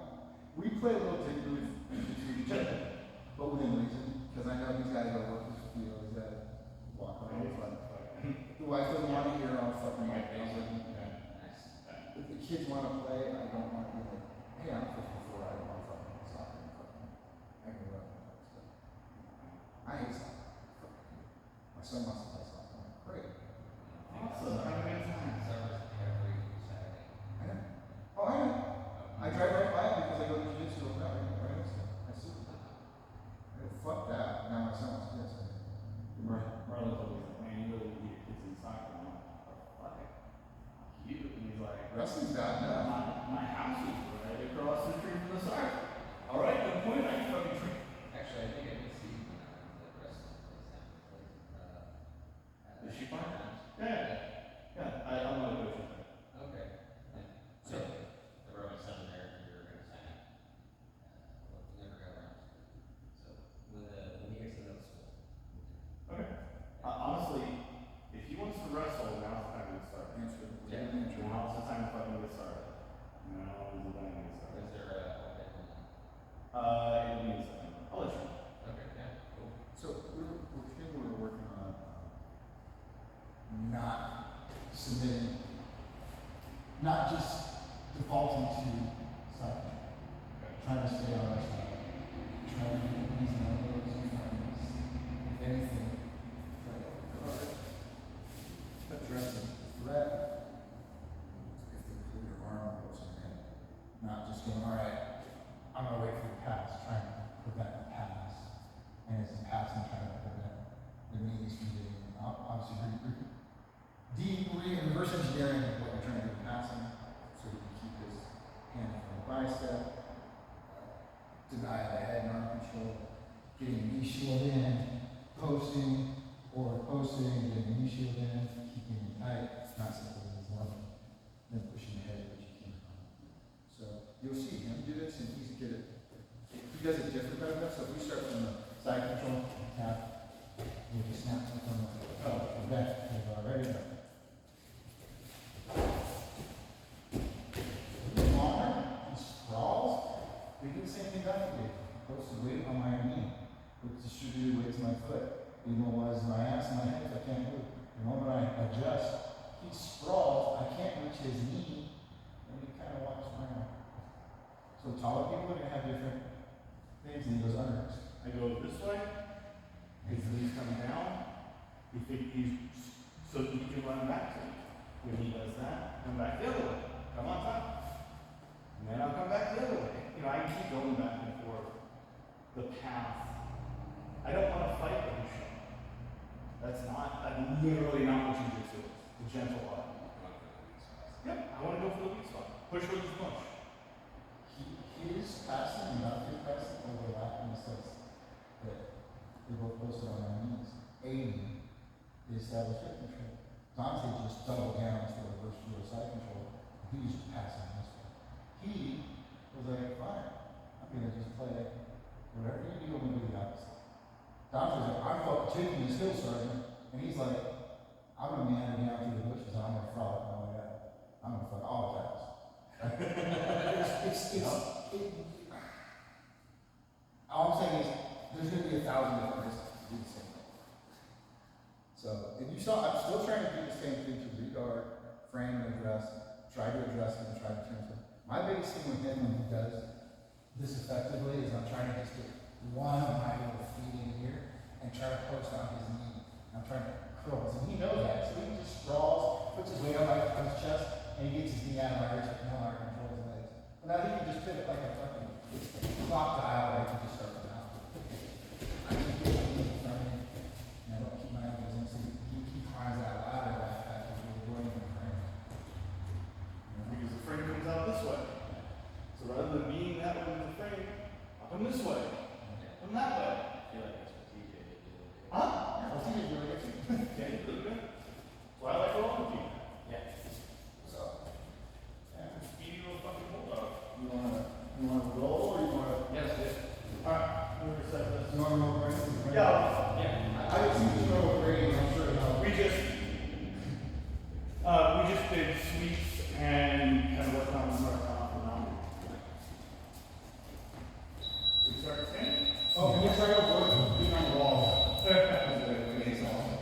we play a little differently between each other, but within reason, because I know he's gotta go work his field, he's gotta walk around the front. The wife doesn't want to hear all fucking like, Nice. if the kids want to play, I don't want to be like, hey, I'm 54, I don't want to fucking play soccer. I grew up with that stuff. I hate soccer. My son wants to play soccer. I'm like, great. Awesome. Have a good time. Service every Saturday. I know. Oh, I know. I drive right by it because I go to jiu-jitsu over there. Right next to it. I see it. I go, fuck that. Now my son wants to do this. Marlon told me, he's like, man, you really need your kids in soccer. And I'm like, oh, fuck it. Cute. And he's like, Wrestling's bad enough. my house is right across the street from the soccer. All right, good point. I can fucking drink. Actually, I think I did see when I went to the wrestling place down the place. Is she fine? Yeah. Yeah. I'm not a coach with her. Okay. Yeah. So, I brought my son there, and we were gonna sign up. Well, we never got around to it. So, when he gets to middle school. Okay. Honestly, if he wants to wrestle, now's the time to get started. Answer. Yeah. Answer. Now's the time to fucking get started. Now is the time to get started. Is there a deadline? It'll be in September. I'll let you know. Okay, yeah, cool. So we're working on not submitting, not just defaulting to something, trying to stay on our side, trying to get these numbers and numbers. If anything, try to address the threat. If they put your arm goes in head, not just going, all right, I'm gonna wait for the pass, trying to prevent the pass. And as the passing, trying to prevent the knees from getting, obviously, reverse engineering of what you're trying to do in passing, so you can keep his hand on the bicep, deny the head and arm control, getting a knee shield in, posting, or posting, getting a knee shield in, keeping it tight, not simply as one, then pushing the head, which you can't. So you'll see him do this, and he's good at. He does it different better than us. So if we start from the side control, tap, you just snap it from the back, and you're already done. Longer, he sprawls. We do the same thing back here. Posted weight on my knee. With distributed weight to my foot. Immobilize my ass and my hips. I can't move. The moment I adjust, he sprawls. I can't reach his knee, and he kind of walks around. So he can run back to me. When he does that, come back the other way. Come on top. And then I'll come back the other way. You know, I can keep going back and forth. The path. I don't want to fight the Husha. That's literally not what jujitsu is. The gentle art. Yep, I want to go for the weak spot. Push with his punch. His passing and not his passing overlap in the sense that they both posted on their knees, aiming the established hip control. Dante just doubled down instead of reverse dual side control. He was just passing this way. He was like, fine, I'm gonna just play whatever you do, I'm gonna do the opposite. Dante's like, I'm fucking taking this hill sergeant, and he's like, I'm gonna meander down through the bushes and I'm gonna frolic my way out. I'm gonna fuck all the guys. All I'm saying is, there's gonna be 1,000 different ways to do the same thing. So, and you saw, I'm still trying to do the same thing to regard, frame, and address, try to address it and try to change it. My biggest thing with him when he does this effectively is I'm trying to just get one of my little feet in here and try to post on his knee. I'm trying to curl this, and he knows that, so he just sprawls, puts his weight on his chest, and he gets his knee out of my reach, like, no longer control his legs. But now he can just pivot like a fucking clock dial, or he can just start the mouth. I can get my knee in front of him, and I don't keep my elbows in, so he cries out loud and laugh back, and we're going in the frame. Because the frame comes out this way. So rather than being that way with the frame, I'll come this way. Come that way. I feel like that's what TJ did. Huh? Yeah, well, he did really good. Yeah, you really good. That's why I like rolling with you. Yeah. So, yeah. Speedy little fucking bulldog. You wanna roll, or you wanna? Yes, yes. Alright, we're gonna set this. You wanna roll, right? Yeah. Yeah. I would see you roll grade, I'm sure it'll help. We just did sweeps and kind of worked on the marathon phenomenon. We start standing. Oh, can you try to avoid being on the wall? It's awesome.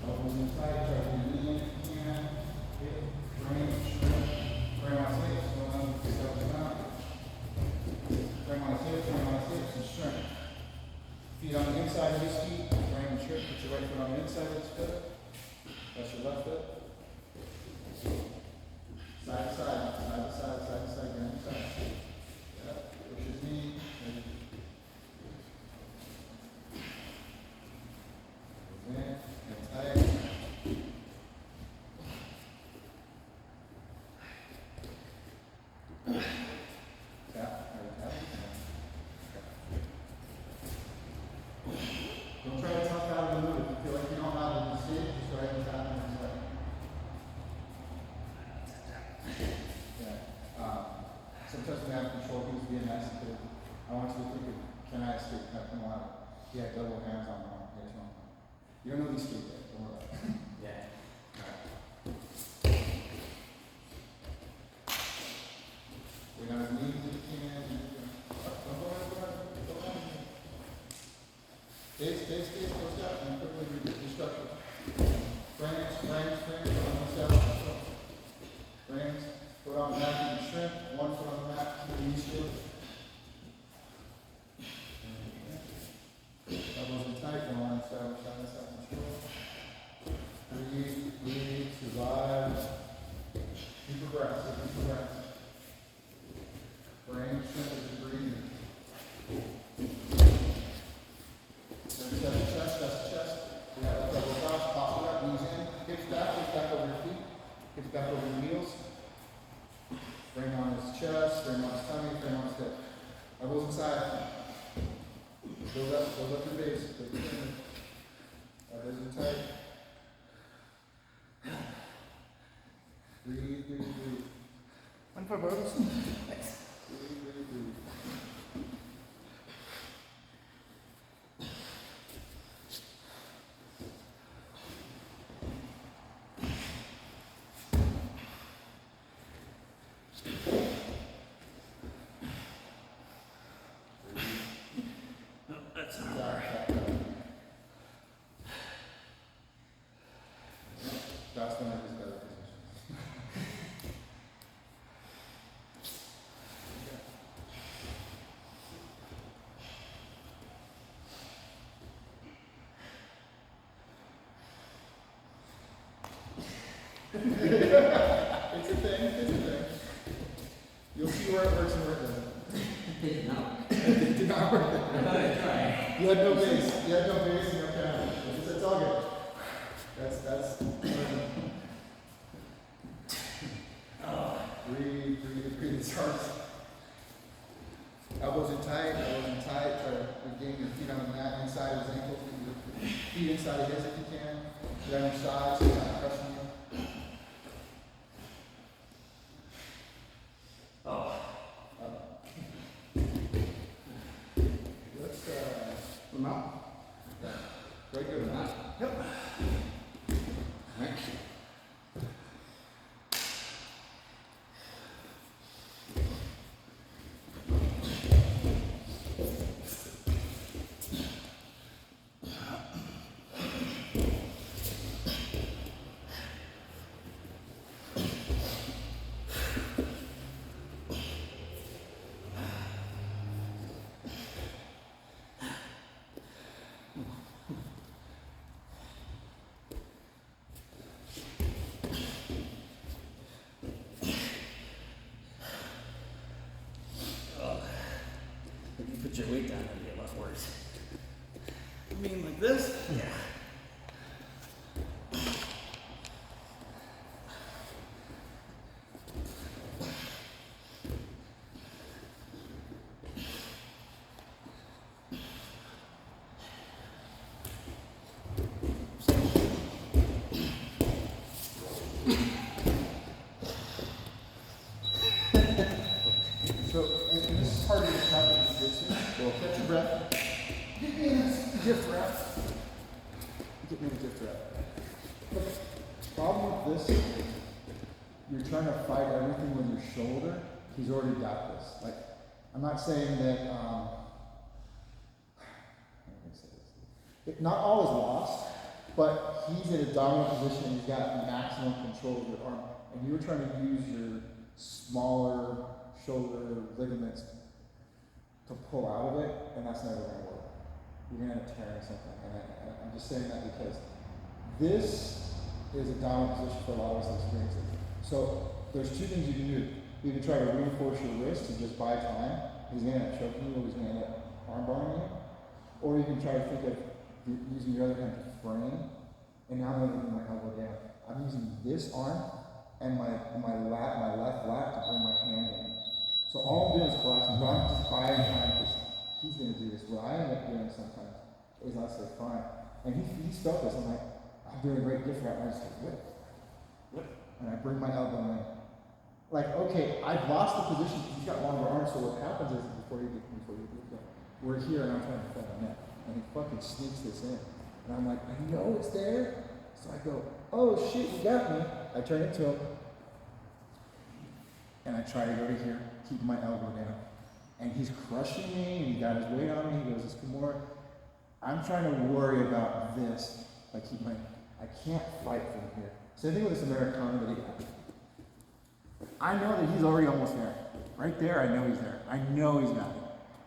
Elbows inside, try to lean in if you can. Hit, frame, shrimp, frame on his hips, go down, pick up the mount. Frame on his hips, and shrimp. Feet on the inside of his feet, frame and shrimp, put your right foot on the inside of his foot. That's your left foot. Side to side, side to side, side to side, down to side. Yeah, push his knee. In, and tight. Don't try to tough out of the move. If you feel like you don't know how to see it, just go ahead and tap it and play. Yeah. Sometimes we have control things being nice and good. I want you to think of, can I escape? Have him out. He had double hands on him. He had two on him. You don't know these skate yet. Don't worry about it. Yeah. We're not as neat as you can. Don't go ahead. Stay, close out, and quickly repeat the structure. Frames, on the cell. Frames, foot on the mat, keep shrimp, one foot on the mat, keep the knee still. Elbows in tight, one line, establish, control. Breathe, survive. Deeper breaths. Frame, shrimp as you breathe. Chest. We have a double cross, posture up, knees in, hips back over your feet, hips back over your heels. Frame on his chest, frame on his tummy, frame on his hip. Elbows inside. Build up your base. Take your chin. Elbows in tight. Breathe. One for burpees. Breathe. You'll see where it works and where it doesn't. No. It did not work. I thought I'd try. You had no base. You had no base in your camera. It's all good. That's. Breathe. It's hard. Elbows in tight. Try to regain your feet on the mat inside his ankles. Get your feet inside of his if you can. Get on your side so he's not crushing you. Let's come out. Very good. Yep. Thanks. Put your weight down, it'll be a lot worse. You mean like this? Yeah. So, and this is part of the shot that you get to. Well, catch your breath. Get me in a gift wrap. Get me in a gift wrap. The problem with this is you're trying to fight everything with your shoulder. He's already got this. Like, I'm not saying that, how can I say this? Not all is lost, but he's in a dominant position. He's got maximum control of your arm. And you're trying to use your smaller shoulder ligaments to pull out of it, and that's never going to work. You're going to end up tearing something. And I'm just saying that because this is a dominant position for a lot of us that experience it. So there's two things you can do. You can try to reinforce your wrist and just buy time. He's going to end up choking you, or he's going to end up armbarring you. Or you can try to think of using your other hand to frame. And now I'm moving my elbow down. I'm using this arm and my left lat to bring my hand in. So all I'm doing is collapsing, but I'm just buying time because he's going to do this. What I end up doing sometimes is I say, fine. And he's felt this. I'm like, I'm doing a great gift wrap. And I just go, whip. And I bring my elbow in. Like, okay, I've lost the position because he's got longer arms. So what happens is before you go, we're here and I'm trying to fight my neck. And he fucking sneaks this in. And I'm like, I know it's there. So I go, oh shit, you got me. I turn it to him. And I try to go to here, keep my elbow down. And he's crushing me, and he got his weight on me. He goes, it's more. I'm trying to worry about this. I can't fight from here. Same thing with this Americana that he got. I know that he's already almost there. Right there, I know he's there. I know he's got it.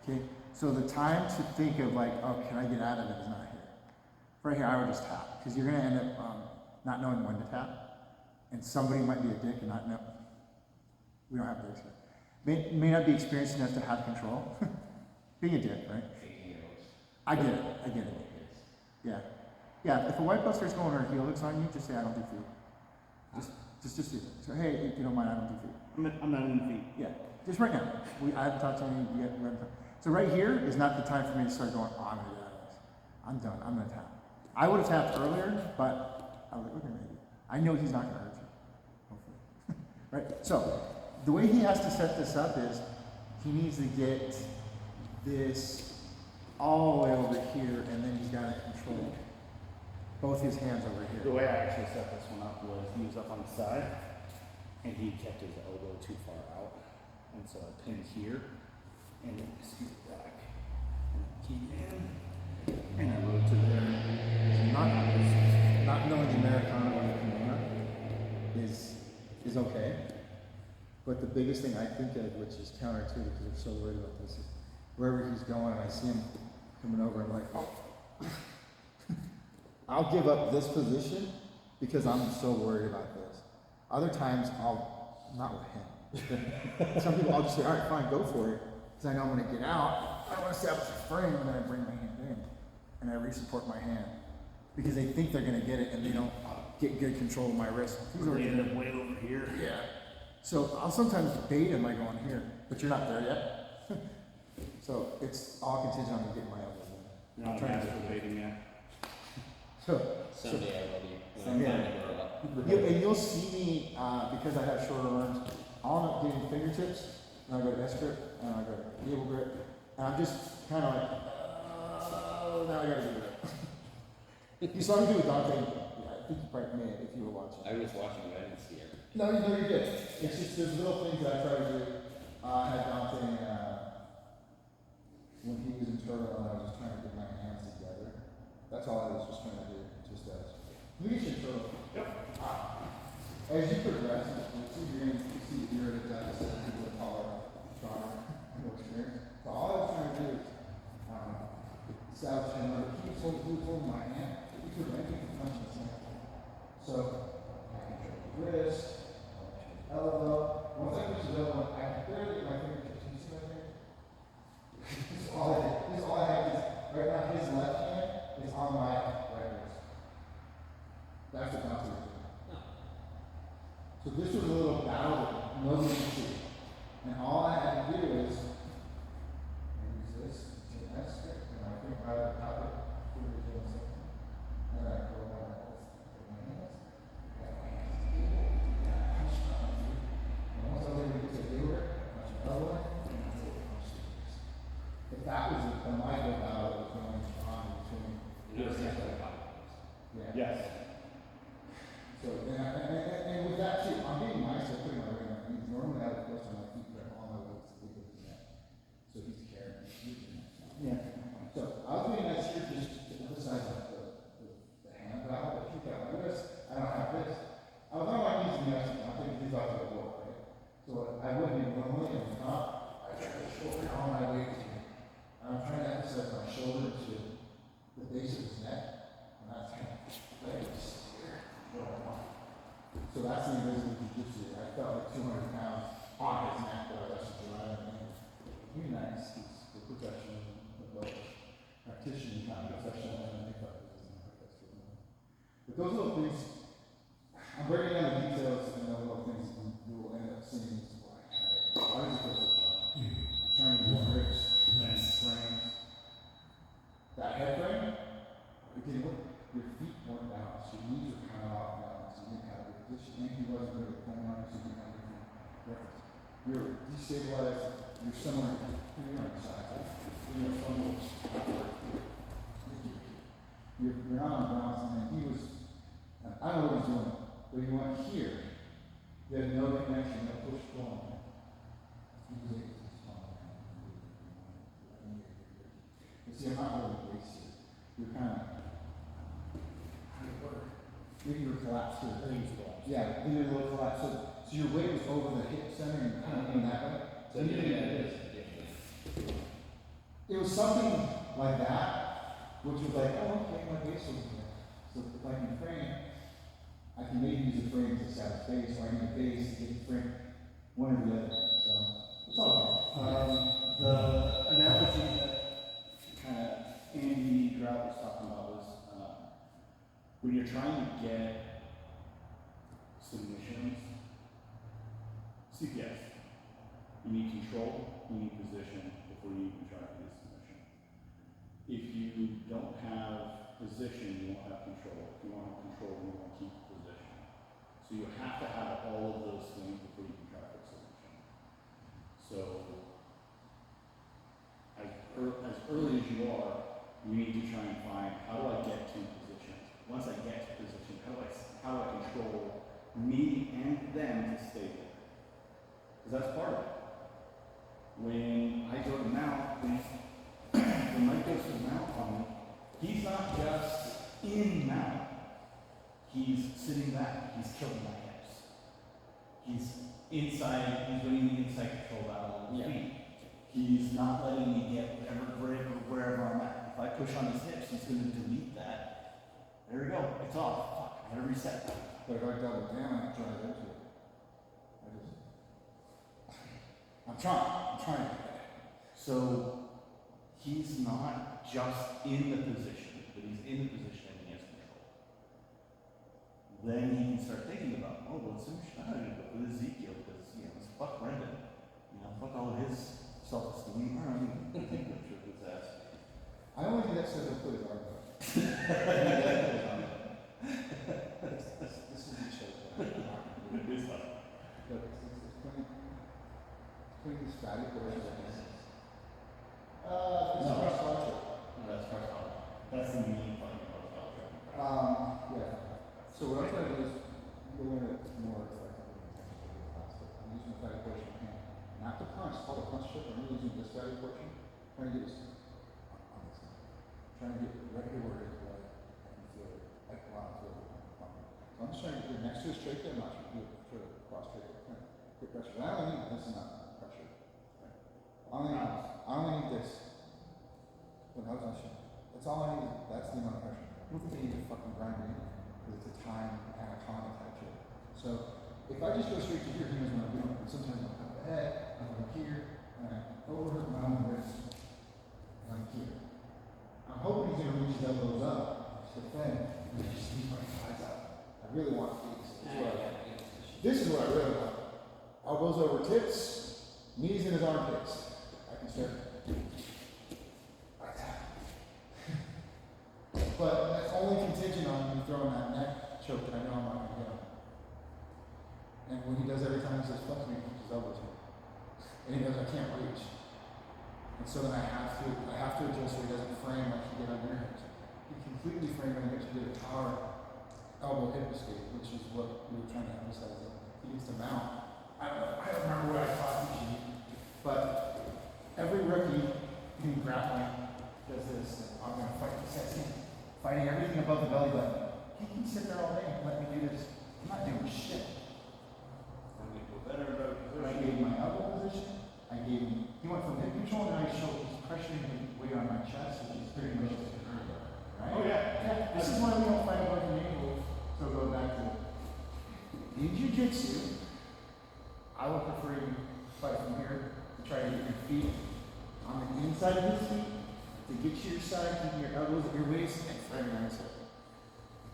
Okay? So the time to think of like, oh, can I get out of it is not here. Right here, I would just tap. Because you're going to end up not knowing when to tap. And somebody might be a dick and not know. We don't have dicks here. May not be experienced enough to have control. Being a dick, right? I get it. Yeah. Yeah, if a white belt starts going or heel hooks on you, just say, I don't do feet. Just do it. So, hey, if you don't mind, I don't do feet. I'm not in the feet. Yeah, just right now. I haven't talked to any yet. So right here is not the time for me to start going, oh, I'm going to get out of this. I'm done. I'm going to tap. I would have tapped earlier, but I was like, okay, maybe. I know he's not going to hurt you. Hopefully. Right? So, the way he has to set this up is he needs to get this all the way over here, and then he's got to control both his hands over The here. way I actually set this one up was he was up on the side, and he kept his elbow too far out. And so I pinned here, and then scoot back. And key in, and I moved to there. Not knowing the Americana or the Kimona is okay. But the biggest thing I think of, which is counter to because I'm so worried about this, is wherever he's going and I see him coming over, I'm like, oh. I'll give up this position because I'm so worried about this. Other times, not with him. Some people, I'll just say, all right, fine, go for it, because I know I'm gonna get out, I wanna establish a frame, and then I bring my hand in, and I re-support my hand, because they think they're gonna get it, and they don't get good control of my wrist. He's They already end in up way over here. Yeah. So I'll sometimes debate him by going here, but you're not there yet. So it's all contingent on me getting my elbows in. You're not Trying to- masturbating yet. So, Someday I will be, when Someday. I'm finally grow up. and you'll see me, because I have shorter arms, I'll end up getting fingertips, and I go to S grip, and I go to cable grip, and I'm just kind of like, oh, now I gotta do it. You saw me do it, Dante. Yeah, I think you probably may have if you were watching. I was watching, but I didn't see it. No, you did. It's just there's little things that I try to do. I had Dante when he was in Turtle, and I was just trying to get my hands together. That's all I was just trying to do. Just as. Let me get you a Turtle. Yep. As you progress, you see you're going to see that you're at a depth that people are taller, stronger, more experienced. So all I was trying to do is establish him. He was holding my hand. He could make me punch the same. So I control the wrist. Elbow. Once I push the elbow, I can barely get my fingertips. Can you see my finger? This is all I did. This is all I have is right now his left hand is on my right wrist. That's what Dante was doing. So this was a little battle that nobody could see. And all I had to do is use this to S grip, and I think right at the top of it, and I go my hands. Once I was able to get to do it, another one, if that was the Michael battle that was going on between. Yeah. Yes. So, and with that too, I'm being nice, I put my weight on my knees. Normally I would push on my feet, but all my weight is big as that. So he's carrying me. Yeah. So I was being nice here just to emphasize the hand battle, but you got my wrist, I don't have this. I was on my knees in the action, I'm thinking these off to the floor, right? So I wouldn't be normally, and if not, I try to shoulder all my weight to me. I'm trying to emphasize my shoulder to the base of his neck, and that's kind of like steer what I want. So that's the invisible jiu-jitsu. I felt like 200 pounds on his neck, but I was actually driving him. He's nice, he's the professional, adult practitioner, not professional, and I think that was that's good. But those little things, I'm breaking down the details and the little things you will end up seeing is why I was just trying to do grips and frames. That head frame, because your feet weren't down, so your knees were kind of off balance. You didn't have a good position. And he wasn't good at pulling on, so you didn't have a good reference. You're destabilized, you're somewhere, you're on your side. You're somewhere, you're not on balance, and then he was, I don't know what he's doing, but he went here. He had no connection, no push pull on it. He was able to respond. You see, I'm not really waist here. You're kind of, maybe you're collapsed here. Yeah, maybe you're a little collapsed. So your weight was over the hip center and you're kind of in that way. So you didn't get this. It was something like that, which was like, oh, okay, my base was there. So if I can frame, I can maybe use a frame to establish base, or I need a base to get the frame, one or the other. So it's all good. The analogy that kind of Andy Grout was talking about was when you're trying to get submissions, CPS, you need control, you need position before you even try to get a submission. If you don't have position, you won't have control. If you won't have control, you won't keep position. So you have to have all of those things before you can try for a submission. So as early as you are, you need to try and find, how do I get to position? Once I get to position, how do I control me and them to stay there? Because that's part of it. When I go to mount, when Mike goes to mount on me, he's not just in mount. He's sitting back. He's killing my hips. He's inside. He's winning the inside control battle on his feet. He's not letting me get whatever grip or wherever I'm at. If I push on his hips, he's going to delete that. There we go. It's off. Fuck. I gotta reset that. But if I double down, I try to go to it. I just, I'm trying to do that. So he's not just in the position, but he's in the position and he has control. Then he can start thinking about, oh, well, some shit I gotta go with Ezekiel because, you know, it's fuck Brendan. You know, fuck all of his self-esteem. I don't even think of his ass. I only think that's because I put his arm up. This is the show. It is fun. Look, it's putting this fatty portion of this. This is cross culture. No, that's first one. That's the mean part of culture. Yeah. So what I'm trying to do is go in it more effectively in terms of the class. I'm using the fatty portion of the hand. Not the punch, it's called a punch chip. I'm using this fatty portion. Trying to get this on this side. Trying to get right here where it is, right? I can feel it. I can feel it. So I'm just trying to get it next to his trachea. I'm not trying to do it to the cross trachea. Kind of quick pressure. But I only need this amount of pressure. Right? I only need this. But how's that shit? That's all I need. That's the amount of pressure. I don't think I need to fucking grind it in because it's a time anaconda type shit. So if I just go straight to here, he knows what I'm doing. But sometimes I'll cut the head, I'll go here, and I overhook my own wrist. And I'm here. I'm hoping he's gonna reach his elbows up to defend and just leave my thighs out. I really want these. This is what I really want. Elbows over tips, knees in his armpits. I can start. Like that. But that's only contingent on me throwing that neck choke that I know I'm not gonna get on. And what he does every time he says flex me, he puts his elbows in. And he goes, I can't reach. And so then I have to adjust so he doesn't frame like he did on your hips. He completely framed on hips. He did a power elbow hip escape, which is what we were trying to emphasize. He needs to mount. I don't remember what I taught you, but every rookie in grappling does this. I'm going to fight the section, fighting everything above the belly button. He can sit there all day and let me do this. I'm not doing shit. I gave him my elbow position. I gave him. He went from hip control and I showed he's pressuring the weight on my chest, which is pretty much right. Oh yeah. This is why we don't fight above the navel. So go back to in jiu-jitsu. I would prefer you fight from here to try to get your feet on the inside of his feet to get to your side, keeping your elbows at your waist and framing on his hip.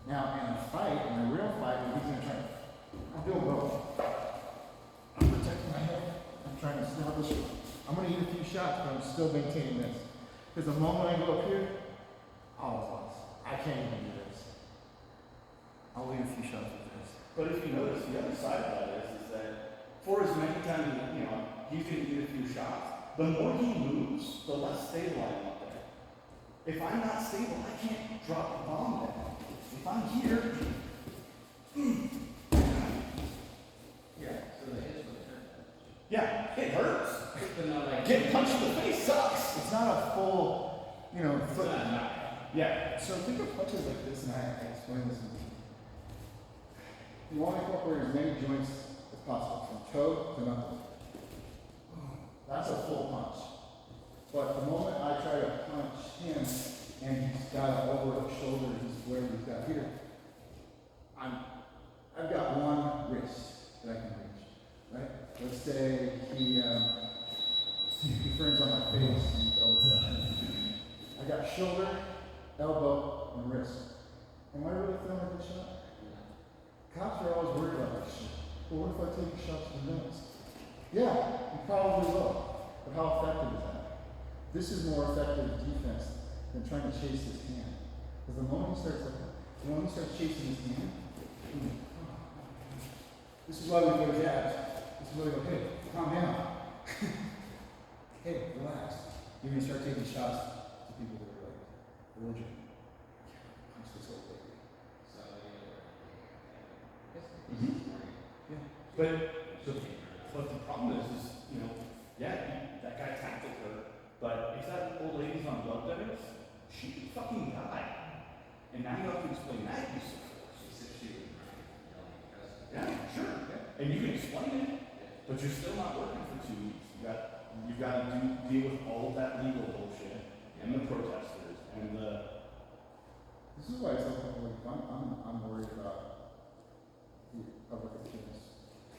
Now in a fight, in a real fight, he's gonna try to. I'm doing both. I'm protecting my head. I'm trying to establish it. I'm going to eat a few shots, but I'm still maintaining this. Because the moment I go up here, all is lost. I can't even do this. I'll eat a few shots with this. But if you notice, the other side of that is that for as many times, you know, he's going to get a few shots, the more he moves, the less stable I am up there. If I'm not stable, I can't drop the bomb down. If I'm here, Yeah, so the hips would hurt. yeah, it hurts. But not like. Getting punched in the face sucks. It's not a full, foot. Yeah. So think of punches like this, and I explain this. You want to incorporate as many joints as possible, from toe to knuckle. That's a full punch. But the moment I try to punch him, and he's got it over the shoulder, he's wherever he's got here, I've got one wrist that I can reach, right? Let's say he frames on my face and he's over. I got shoulder, elbow, and wrist. Am I really feeling like a shot? Cops are always worried about this shit. Well, what if I take a shot to the nose? Yeah, you probably will. But how effective is that? This is more effective defense than trying to chase his hand. Because the moment he starts chasing his hand, this is why we go jabs. This is why we go, hey, calm down. Hey, relax. You're going to start taking shots to people that are like, religion. Punch this old lady. So, Yeah. But the problem is, you know, yeah, that guy tackled her, but if that old lady's on blood thinners, she could fucking die. And now you have to explain that use of force. she said she would, Yeah, sure. Yeah. And you can explain it, but you're still not working for 2 weeks. You've got to deal with all of that legal bullshit and the protesters and the. This is why I tell people, like, I'm worried about the public appearance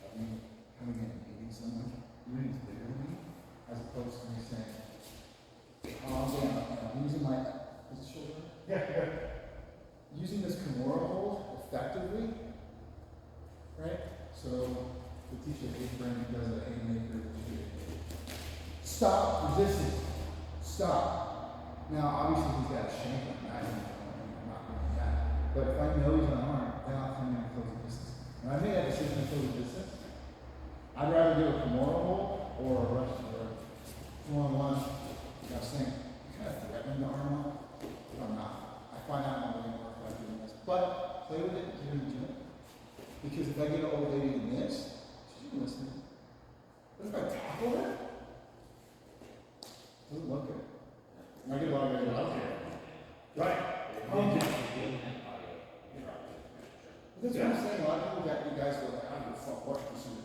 of me coming in and hating someone, even if it's bigger than me. Using this Kimura hold effectively, right? So the teacher Abraham does an haymaker. Stop resisting. Stop. Now, obviously, he's got a shank on that. I'm not doing that. But if I know he's unarmed, then I'll come in and close the distance. When I made that decision to close the distance, I'd rather do a Kimura hold or a rush or one-on-one. I was saying, you kind of threatening the arm up. But I'm not. I find out I'm going to work by doing this. But play with it, give it a gym. Because if I get an old lady to miss, she's going to listen. But if I tackle her, it doesn't look good. I get a lot of guys out there. Right. But that's what I'm saying. A lot of people got you guys go like, I don't give a fuck what you see.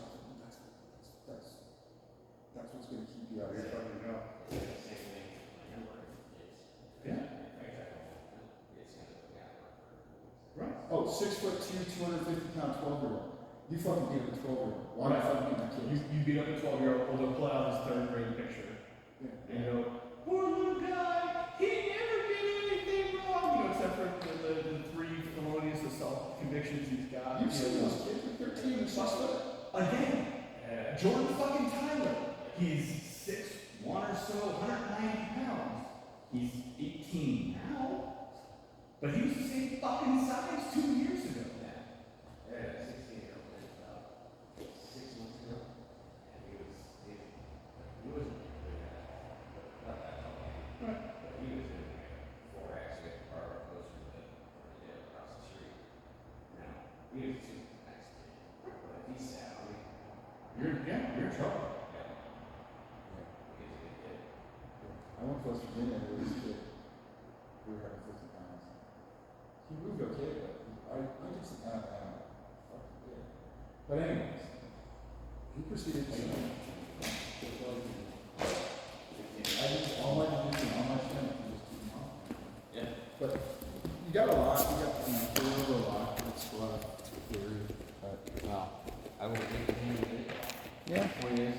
That's what's going to keep you out You're here. fucking go. Yeah. Right. Oh, 6'2", 250-pound 12-year-old. You fucking beat up a 12-year-old. Why not fucking beat my kids? You beat up a 12-year-old, well, they'll pull out his third grade picture. Yeah. And go, poor little guy, he never did anything wrong. You know, except for the three felonious assault convictions he's got. You've seen those kids at 13 and stuff like that. Again, Jordan fucking Tyler. He's 6'1" or so, 190 pounds. He's 18 now. But he was the same fucking size 2 years ago. Yeah, 16-year-old, 6 months ago. And he wasn't really not that tall. But he was in 4X with the car closer to the across the street. Now, he was 2X. But if he sat on me, You're in trouble. yeah. He was a good kid. I went to West Virginia with this kid. We were having 50 pounds. He moved okay, but I just kind of fucking did. But anyways, he proceeded to I used all my energy and all my strength to just keep him off. Yeah. But you got a lot, you got a lot, it's a lot of theory, but Well, I will take the hand yeah. 20 years.